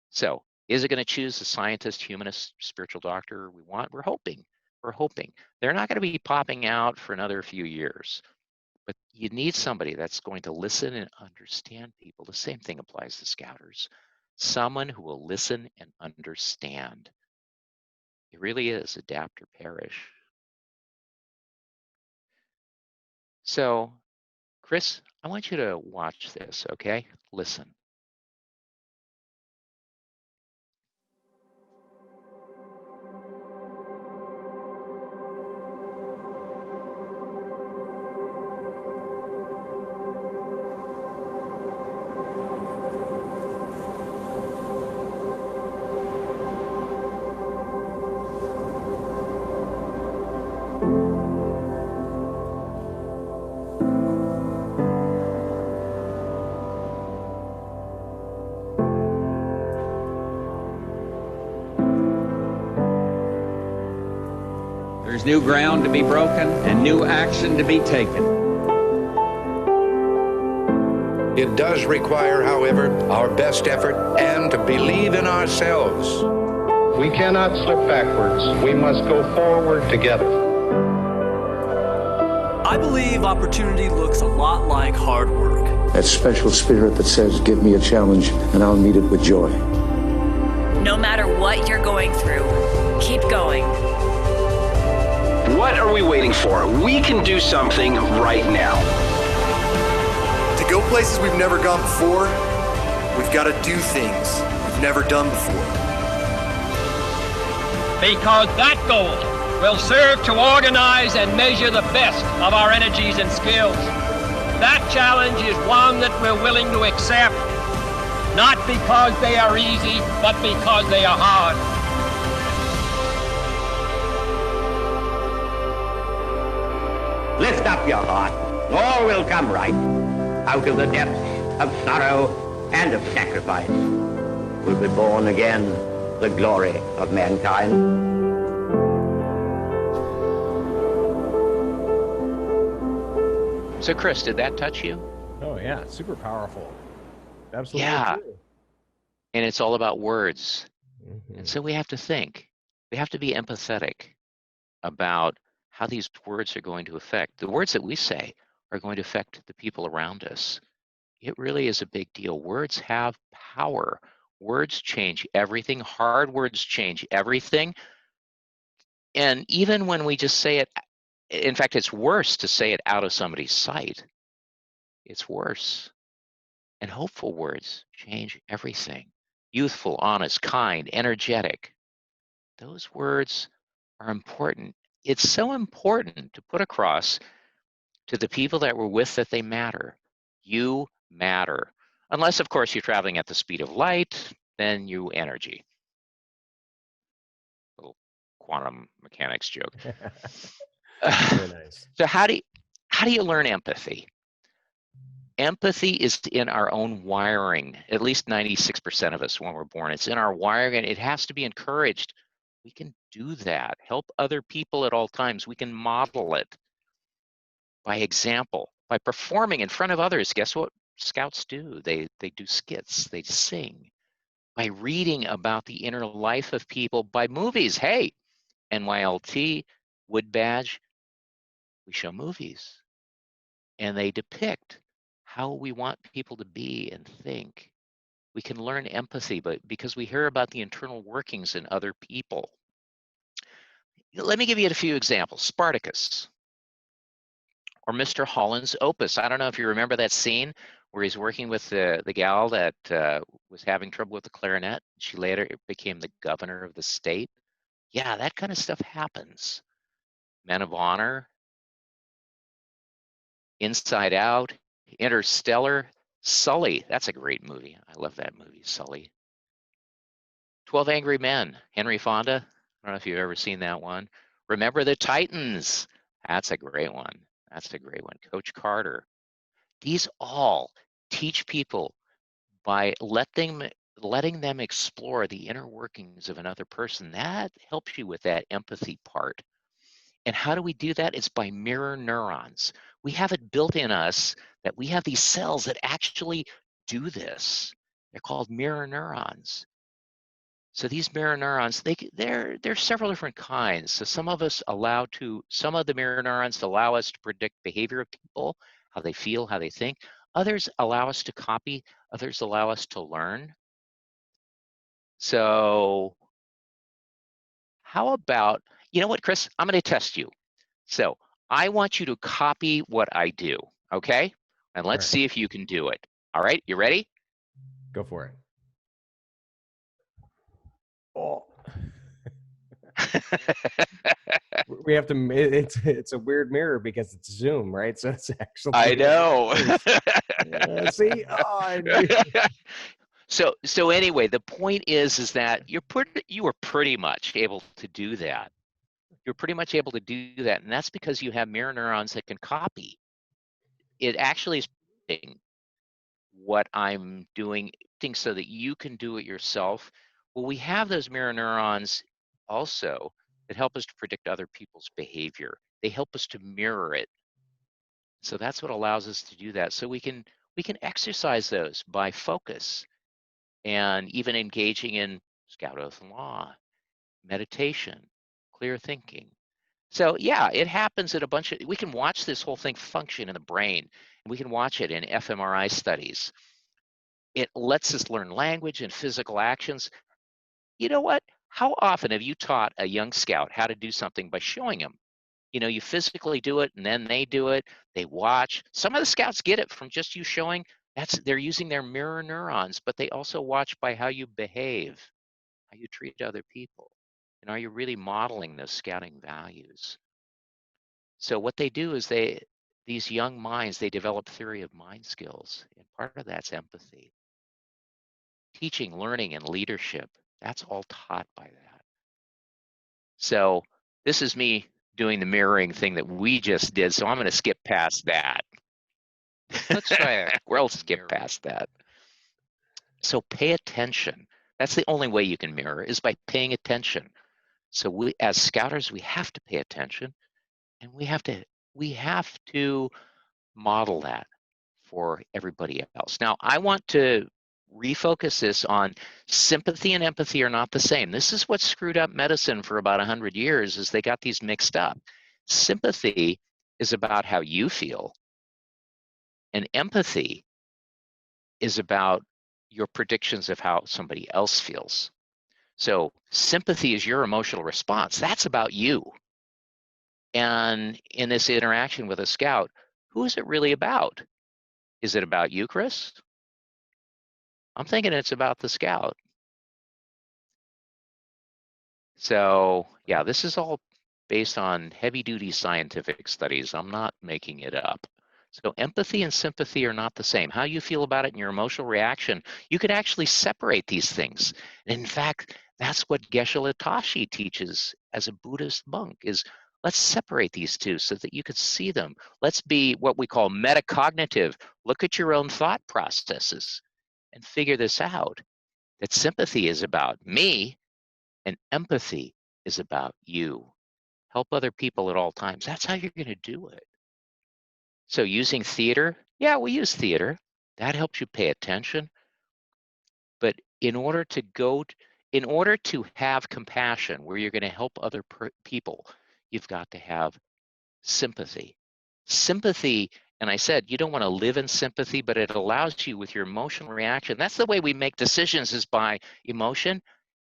So is it going to choose the scientist, humanist, spiritual doctor we want? We're hoping. We're hoping. They're not going to be popping out for another few years. But you need somebody that's going to listen and understand people. The same thing applies to scouters. Someone who will listen and understand. It really is adapt or perish. So, Chris, I want you to watch this, okay? Listen. There's new ground to be broken and new action to be taken. It does require, however, our best effort and to believe in ourselves. We cannot slip backwards. We must go forward together. I believe opportunity looks a lot like hard work. That special spirit that says, give me a challenge and I'll meet it with joy. No matter what you're going through, keep going. What are we waiting for? We can do something right now. To go places we've never gone before, we've got to do things we've never done before. Because that goal will serve to organize and measure the best of our energies and skills. That challenge is one that we're willing to accept, not because they are easy, but because they are hard. Lift up your heart, all will come right. Out of the depths of sorrow and of sacrifice will be born again the glory of mankind. So Chris, did that touch you? Oh yeah, super powerful. Absolutely. Yeah. True. And it's all about words. Mm-hmm. And so we have to think. We have to be empathetic about how these words are going to affect. The words that we say are going to affect the people around us. It really is a big deal. Words have power. Words change everything. Hard words change everything. And even when we just say it, in fact, it's worse to say it out of somebody's sight. It's worse. And hopeful words change everything. Youthful, honest, kind, energetic. Those words are important. It's so important to put across to the people that we're with that they matter. You matter. Unless, of course, you're traveling at the speed of light, then you energy. Little quantum mechanics joke. Very nice. So how do you learn empathy? Empathy is in our own wiring. At least 96% of us when we're born, it's in our wiring, and it has to be encouraged. We can do that. Help other people at all times. We can model it by example, by performing in front of others. Guess what scouts do? They do skits, they sing. By reading about the inner life of people, by movies. Hey, NYLT, Wood Badge, we show movies. And they depict how we want people to be and think. We can learn empathy, but because we hear about the internal workings in other people. Let me give you a few examples. Spartacus, or Mr. Holland's Opus. I don't know if you remember that scene where he's working with the gal that was having trouble with the clarinet. She later became the governor of the state. Yeah, that kind of stuff happens. Men of Honor, Inside Out, Interstellar, Sully. That's a great movie. I love that movie, Sully. 12 Angry Men, Henry Fonda. I don't know if you've ever seen that one. Remember the Titans. That's a great one. That's a great one. Coach Carter. These all teach people by letting them explore the inner workings of another person. That helps you with that empathy part. And how do we do that? It's by mirror neurons. We have it built in us that we have these cells that actually do this. They're called mirror neurons. So these mirror neurons, there's several different kinds. So some of the mirror neurons allow us to predict behavior of people, how they feel, how they think. Others allow us to copy, others allow us to learn. So how about, you know what, Chris, I'm going to test you. So I want you to copy what I do, okay? And let's see if you can do it. All right, you ready? Go for it. Oh. We have to, it's a weird mirror because it's Zoom, right? So it's actually, I know. See, oh, I knew. So anyway, the point is that you were pretty much able to do that. You're pretty much able to do that, and that's because you have mirror neurons that can copy. It actually is what I'm doing so that you can do it yourself. Well, we have those mirror neurons also that help us to predict other people's behavior. They help us to mirror it. So that's what allows us to do that. So we can exercise those by focus and even engaging in Scout Oath and Law, meditation, clear thinking. So yeah, it happens at we can watch this whole thing function in the brain. And we can watch it in fMRI studies. It lets us learn language and physical actions. You know what? How often have you taught a young scout how to do something by showing them? You know, you physically do it and then they do it, they watch. Some of the scouts get it from just you showing. They're using their mirror neurons, but they also watch by how you behave, how you treat other people. And are you really modeling those scouting values? So what they do is these young minds, they develop theory of mind skills. And part of that's empathy. Teaching, learning, and leadership, that's all taught by that. So this is me doing the mirroring thing that we just did, so I'm going to skip past that. Let's try it. We'll skip past that. So pay attention. That's the only way you can mirror, is by paying attention. So we, as scouters, we have to pay attention, and we have to model that for everybody else. Now, I want to refocus this on sympathy and empathy are not the same. This is what screwed up medicine for about 100 years, is they got these mixed up. Sympathy is about how you feel, and empathy is about your predictions of how somebody else feels. So sympathy is your emotional response. That's about you. And in this interaction with a scout, who is it really about? Is it about you, Chris? I'm thinking it's about the scout. So yeah, this is all based on heavy-duty scientific studies. I'm not making it up. So empathy and sympathy are not the same. How you feel about it and your emotional reaction, you could actually separate these things. And in fact, that's what Geshe-la teaches as a Buddhist monk, is let's separate these two so that you could see them. Let's be what we call metacognitive. Look at your own thought processes and figure this out, that sympathy is about me and empathy is about you. Help other people at all times. That's how you're going to do it. So using theater, yeah, we use theater. That helps you pay attention. But in order to have compassion, where you're going to help other people, you've got to have sympathy. Sympathy And I said, you don't want to live in sympathy, but it allows you with your emotional reaction. That's the way we make decisions, is by emotion.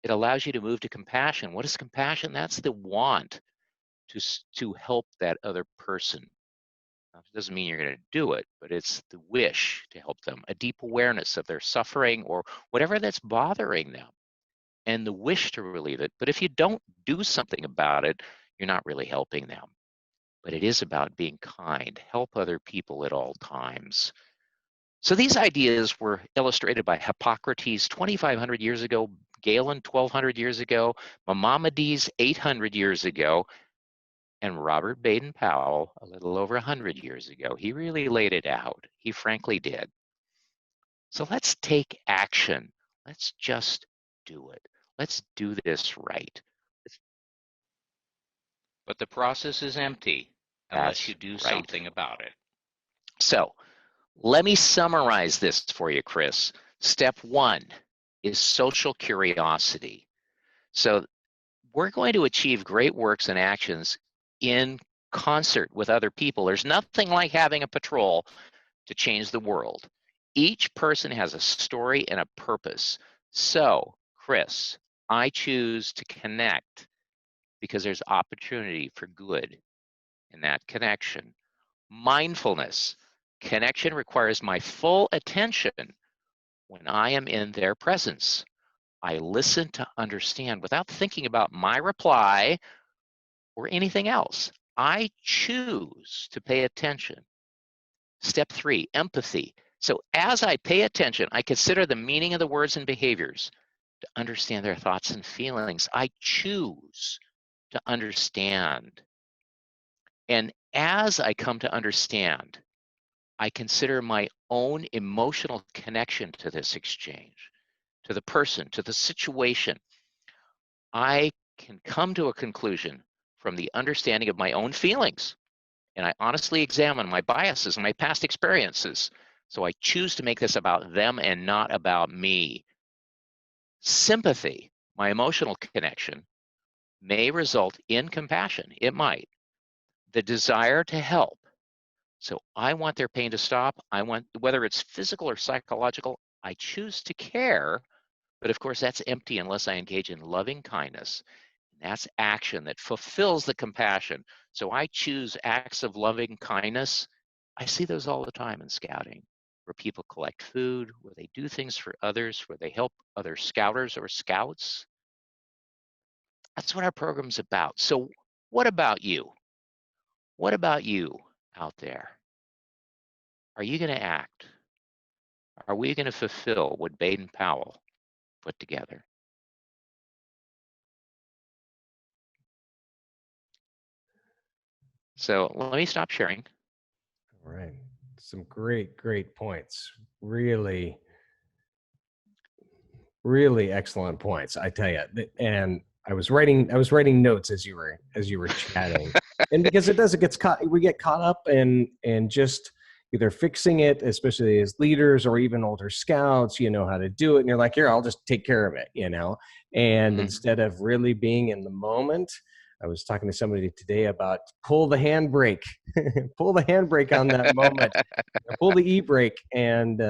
It allows you to move to compassion. What is compassion? That's the want to help that other person. Now, it doesn't mean you're going to do it, but it's the wish to help them, a deep awareness of their suffering or whatever that's bothering them, and the wish to relieve it. But if you don't do something about it, you're not really helping them. But it is about being kind, help other people at all times. So these ideas were illustrated by Hippocrates 2,500 years ago, Galen 1,200 years ago, Maimonides 800 years ago, and Robert Baden-Powell a little over 100 years ago. He really laid it out. He frankly did. So let's take action. Let's just do it. Let's do this right. But the process is empty unless you do something about it. So let me summarize this for you, Chris. Step 1 is social curiosity. So we're going to achieve great works and actions in concert with other people. There's nothing like having a patrol to change the world. Each person has a story and a purpose. So, Chris, I choose to connect because there's opportunity for good in that connection. Mindfulness. Connection requires my full attention when I am in their presence. I listen to understand without thinking about my reply or anything else. I choose to pay attention. Step 3, empathy. So as I pay attention, I consider the meaning of the words and behaviors to understand their thoughts and feelings. I choose to understand. And as I come to understand, I consider my own emotional connection to this exchange, to the person, to the situation. I can come to a conclusion from the understanding of my own feelings. And I honestly examine my biases and my past experiences. So I choose to make this about them and not about me. Sympathy, my emotional connection, may result in compassion. It might. The desire to help. So I want their pain to stop. I want, whether it's physical or psychological, I choose to care. But of course, that's empty unless I engage in loving kindness. And that's action that fulfills the compassion. So I choose acts of loving kindness. I see those all the time in scouting, where people collect food, where they do things for others, where they help other scouters or scouts. That's what our program's about. So what about you? What about you out there? Are you going to act? Are we going to fulfill what Baden-Powell put together? So let me stop sharing. All right. Some great points. Really excellent points, I tell you. And I was writing notes as you were chatting. And because we get caught up in just either fixing it, especially as leaders or even older scouts, you know how to do it. And you're like, here, I'll just take care of it, you know? And instead of really being in the moment, I was talking to somebody today about pull the handbrake, pull the handbrake on that moment, pull the e-brake and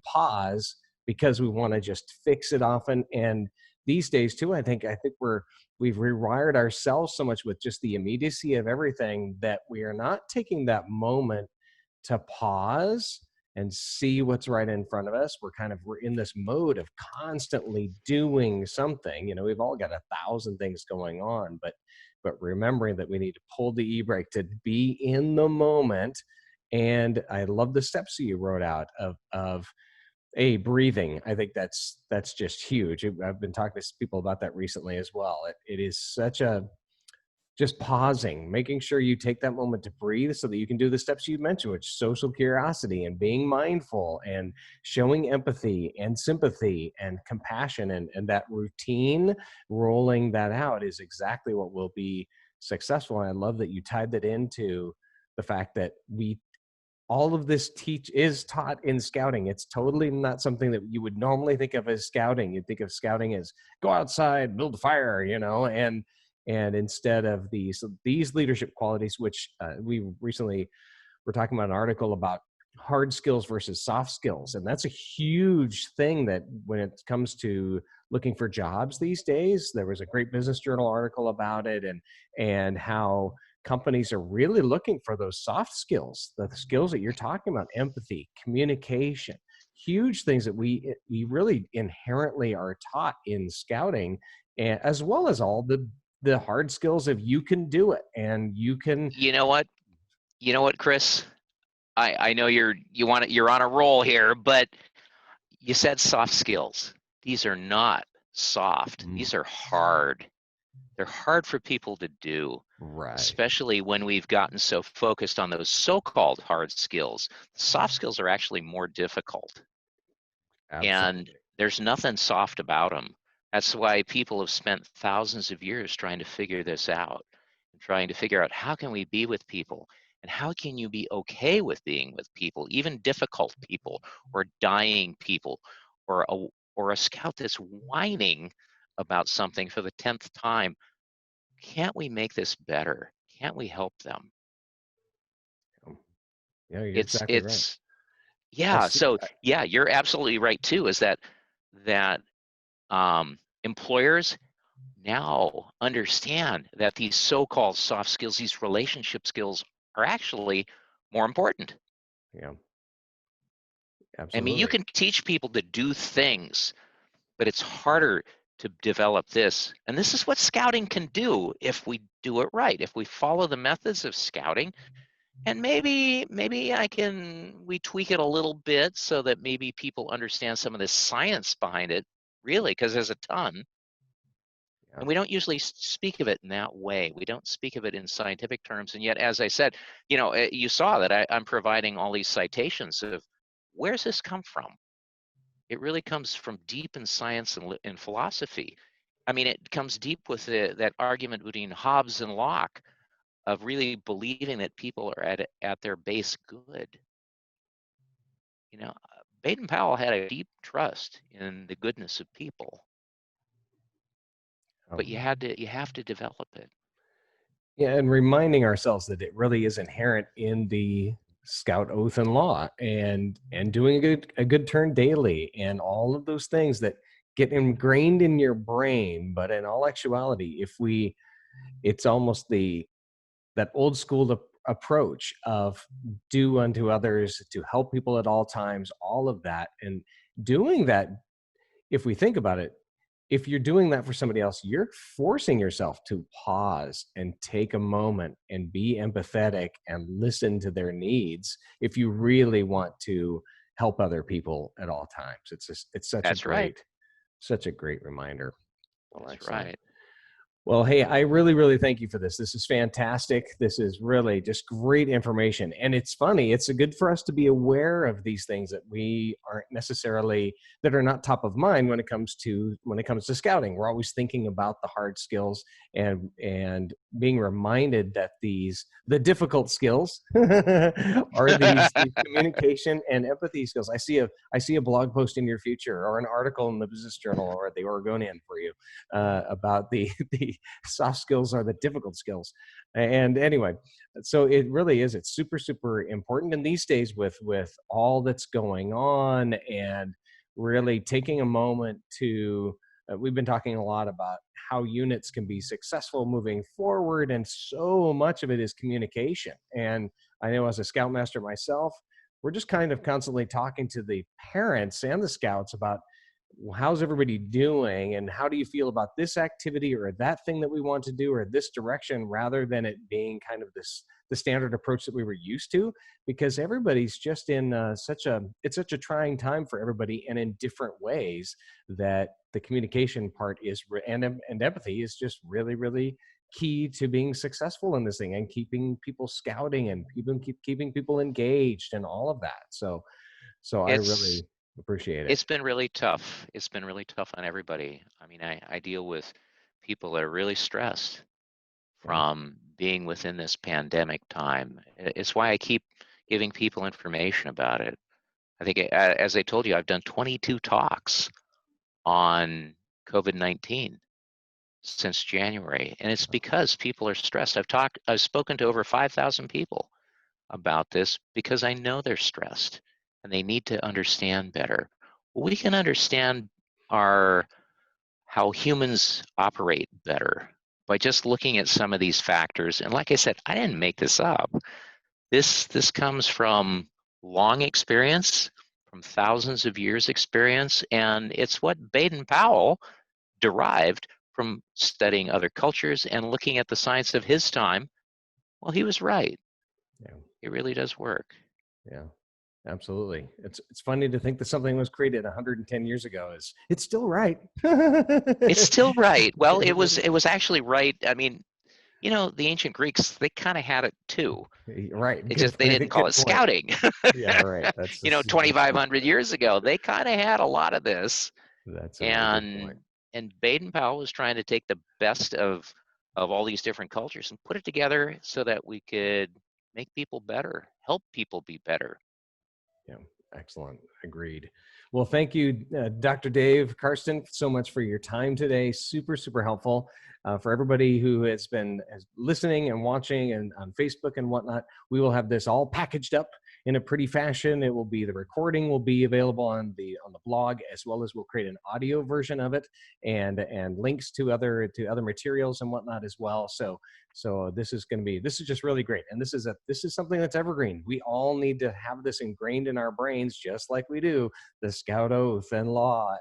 pause, because we want to just fix it often. And these days too, I think we've rewired ourselves so much with just the immediacy of everything that we are not taking that moment to pause and see what's right in front of us. We're in this mode of constantly doing something. You know, we've all got 1,000 things going on, but remembering that we need to pull the e-brake to be in the moment. And I love the steps that you wrote out of breathing. I think that's just huge. I've been talking to people about that recently as well. It is such a just pausing, making sure you take that moment to breathe so that you can do the steps you mentioned, which social curiosity and being mindful and showing empathy and sympathy and compassion, and that routine, rolling that out is exactly what will be successful. And I love that you tied that into the fact that all of this is taught in scouting. It's totally not something that you would normally think of as scouting. You'd think of scouting as go outside, build a fire, you know, and instead of these leadership qualities, which we recently we're talking about an article about hard skills versus soft skills. And that's a huge thing that when it comes to looking for jobs these days, there was a great Business Journal article about it, and how companies are really looking for those soft skills, the skills that you're talking about, empathy, communication, huge things that we really inherently are taught in scouting, and as well as all the hard skills of you can do it and you can. You know what, Chris? I know you're on a roll here, but you said soft skills. These are not soft. These are hard. They're hard for people to do, right? Especially when we've gotten so focused on those so-called hard skills. Soft skills are actually more difficult. Absolutely. And there's nothing soft about them. That's why people have spent thousands of years trying to figure this out, trying to figure out how can we be with people, and how can you be okay with being with people, even difficult people, or dying people, or a scout that's whining about something for the 10th time. Can't we make this better? Can't we help them? Yeah, you're exactly right. Yeah, so yeah, you're absolutely right too, is that employers now understand that these so-called soft skills, these relationship skills, are actually more important. Yeah, absolutely. I mean, you can teach people to do things, but it's harder to develop this. And this is what scouting can do if we do it right, if we follow the methods of scouting. And maybe we tweak it a little bit so that maybe people understand some of the science behind it, really, because there's a ton. Yeah. And we don't usually speak of it in that way. We don't speak of it in scientific terms. And yet, as I said, you saw that I'm providing all these citations of where's this come from? It really comes from deep in science and philosophy. I mean, it comes deep with that argument between Hobbes and Locke of really believing that people are at their base good. Baden-Powell had a deep trust in the goodness of people, but you have to develop it. Yeah, and reminding ourselves that it really is inherent in the Scout oath and law, and doing a good turn daily, and all of those things that get ingrained in your brain. But in all actuality, it's almost that old school approach of do unto others, to help people at all times, all of that. And doing that, if we think about it, if you're doing that for somebody else, you're forcing yourself to pause and take a moment and be empathetic and listen to their needs if you really want to help other people at all times. It's such a great reminder. Well, that's right. Well, hey, I really, really thank you for this. This is fantastic. This is really just great information. And it's funny, it's good for us to be aware of these things that we aren't necessarily, that are not top of mind when it comes to scouting. We're always thinking about the hard skills and being reminded that the difficult skills are these communication and empathy skills. I see a blog post in your future, or an article in the Business Journal or the Oregonian for you about the soft skills are the difficult skills. And anyway, so it really is, it's super, super important. And these days with all that's going on, and really taking a moment to, we've been talking a lot about how units can be successful moving forward. And so much of it is communication. And I know as a Scoutmaster myself, we're just kind of constantly talking to the parents and the scouts about, how's everybody doing, and how do you feel about this activity or that thing that we want to do, or this direction, rather than it being kind of the standard approach that we were used to, because everybody's just in such a trying time for everybody, and in different ways, that the communication part is and empathy is just really, really key to being successful in this thing, and keeping people scouting, and keeping people engaged, and all of that. So I really appreciate it. It's been really tough. It's been really tough on everybody. I mean, I deal with people that are really stressed from being within this pandemic time. It's why I keep giving people information about it. I think, as I told you, I've done 22 talks on COVID-19 since January, and it's because people are stressed. I've spoken to over 5,000 people about this because I know they're stressed and they need to understand better. We can understand how humans operate better by just looking at some of these factors. And like I said, I didn't make this up. This comes from long experience, from thousands of years experience, and it's what Baden-Powell derived from studying other cultures and looking at the science of his time. Well, he was right. Yeah. It really does work. Yeah. Absolutely. It's funny to think that something was created 110 years ago. It's still right. It's still right. Well, it was actually right. I mean, you know, the ancient Greeks, they kind of had it too. Right. It's just they didn't call it scouting. Yeah, right. That's you know, 2,500 years ago, they kind of had a lot of this. That's a really good point. And Baden-Powell was trying to take the best of all these different cultures and put it together so that we could make people better, help people be better. Yeah, excellent. Agreed. Well, thank you, Dr. Dave, Carsten, so much for your time today. Super, super helpful. For everybody who has been listening and watching and on Facebook and whatnot, we will have this all packaged up in a pretty fashion. It will be, the recording will be available on the blog, as well as we'll create an audio version of it and links to other materials and whatnot as well. So this is just really great. And this is something that's evergreen. We all need to have this ingrained in our brains, just like we do the Scout Oath and law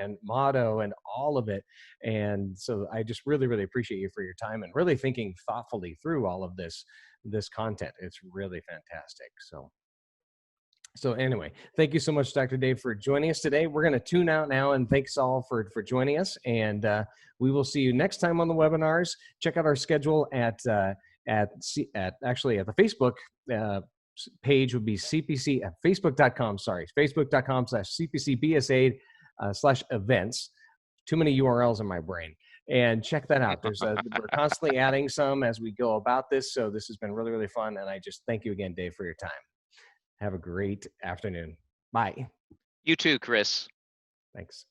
and motto and all of it. And so I just really, really appreciate you for your time and really thinking thoughtfully through all of this content. It's really fantastic. So anyway, thank you so much, Dr. Dave, for joining us today. We're going to tune out now, and thanks all for joining us. And we will see you next time on the webinars. Check out our schedule at the Facebook page would be CPC at facebook.com. Sorry, facebook.com/CPCBSA/events. Too many URLs in my brain. And check that out. We're constantly adding some as we go about this. So this has been really, really fun. And I just thank you again, Dave, for your time. Have a great afternoon. Bye. You too, Chris. Thanks.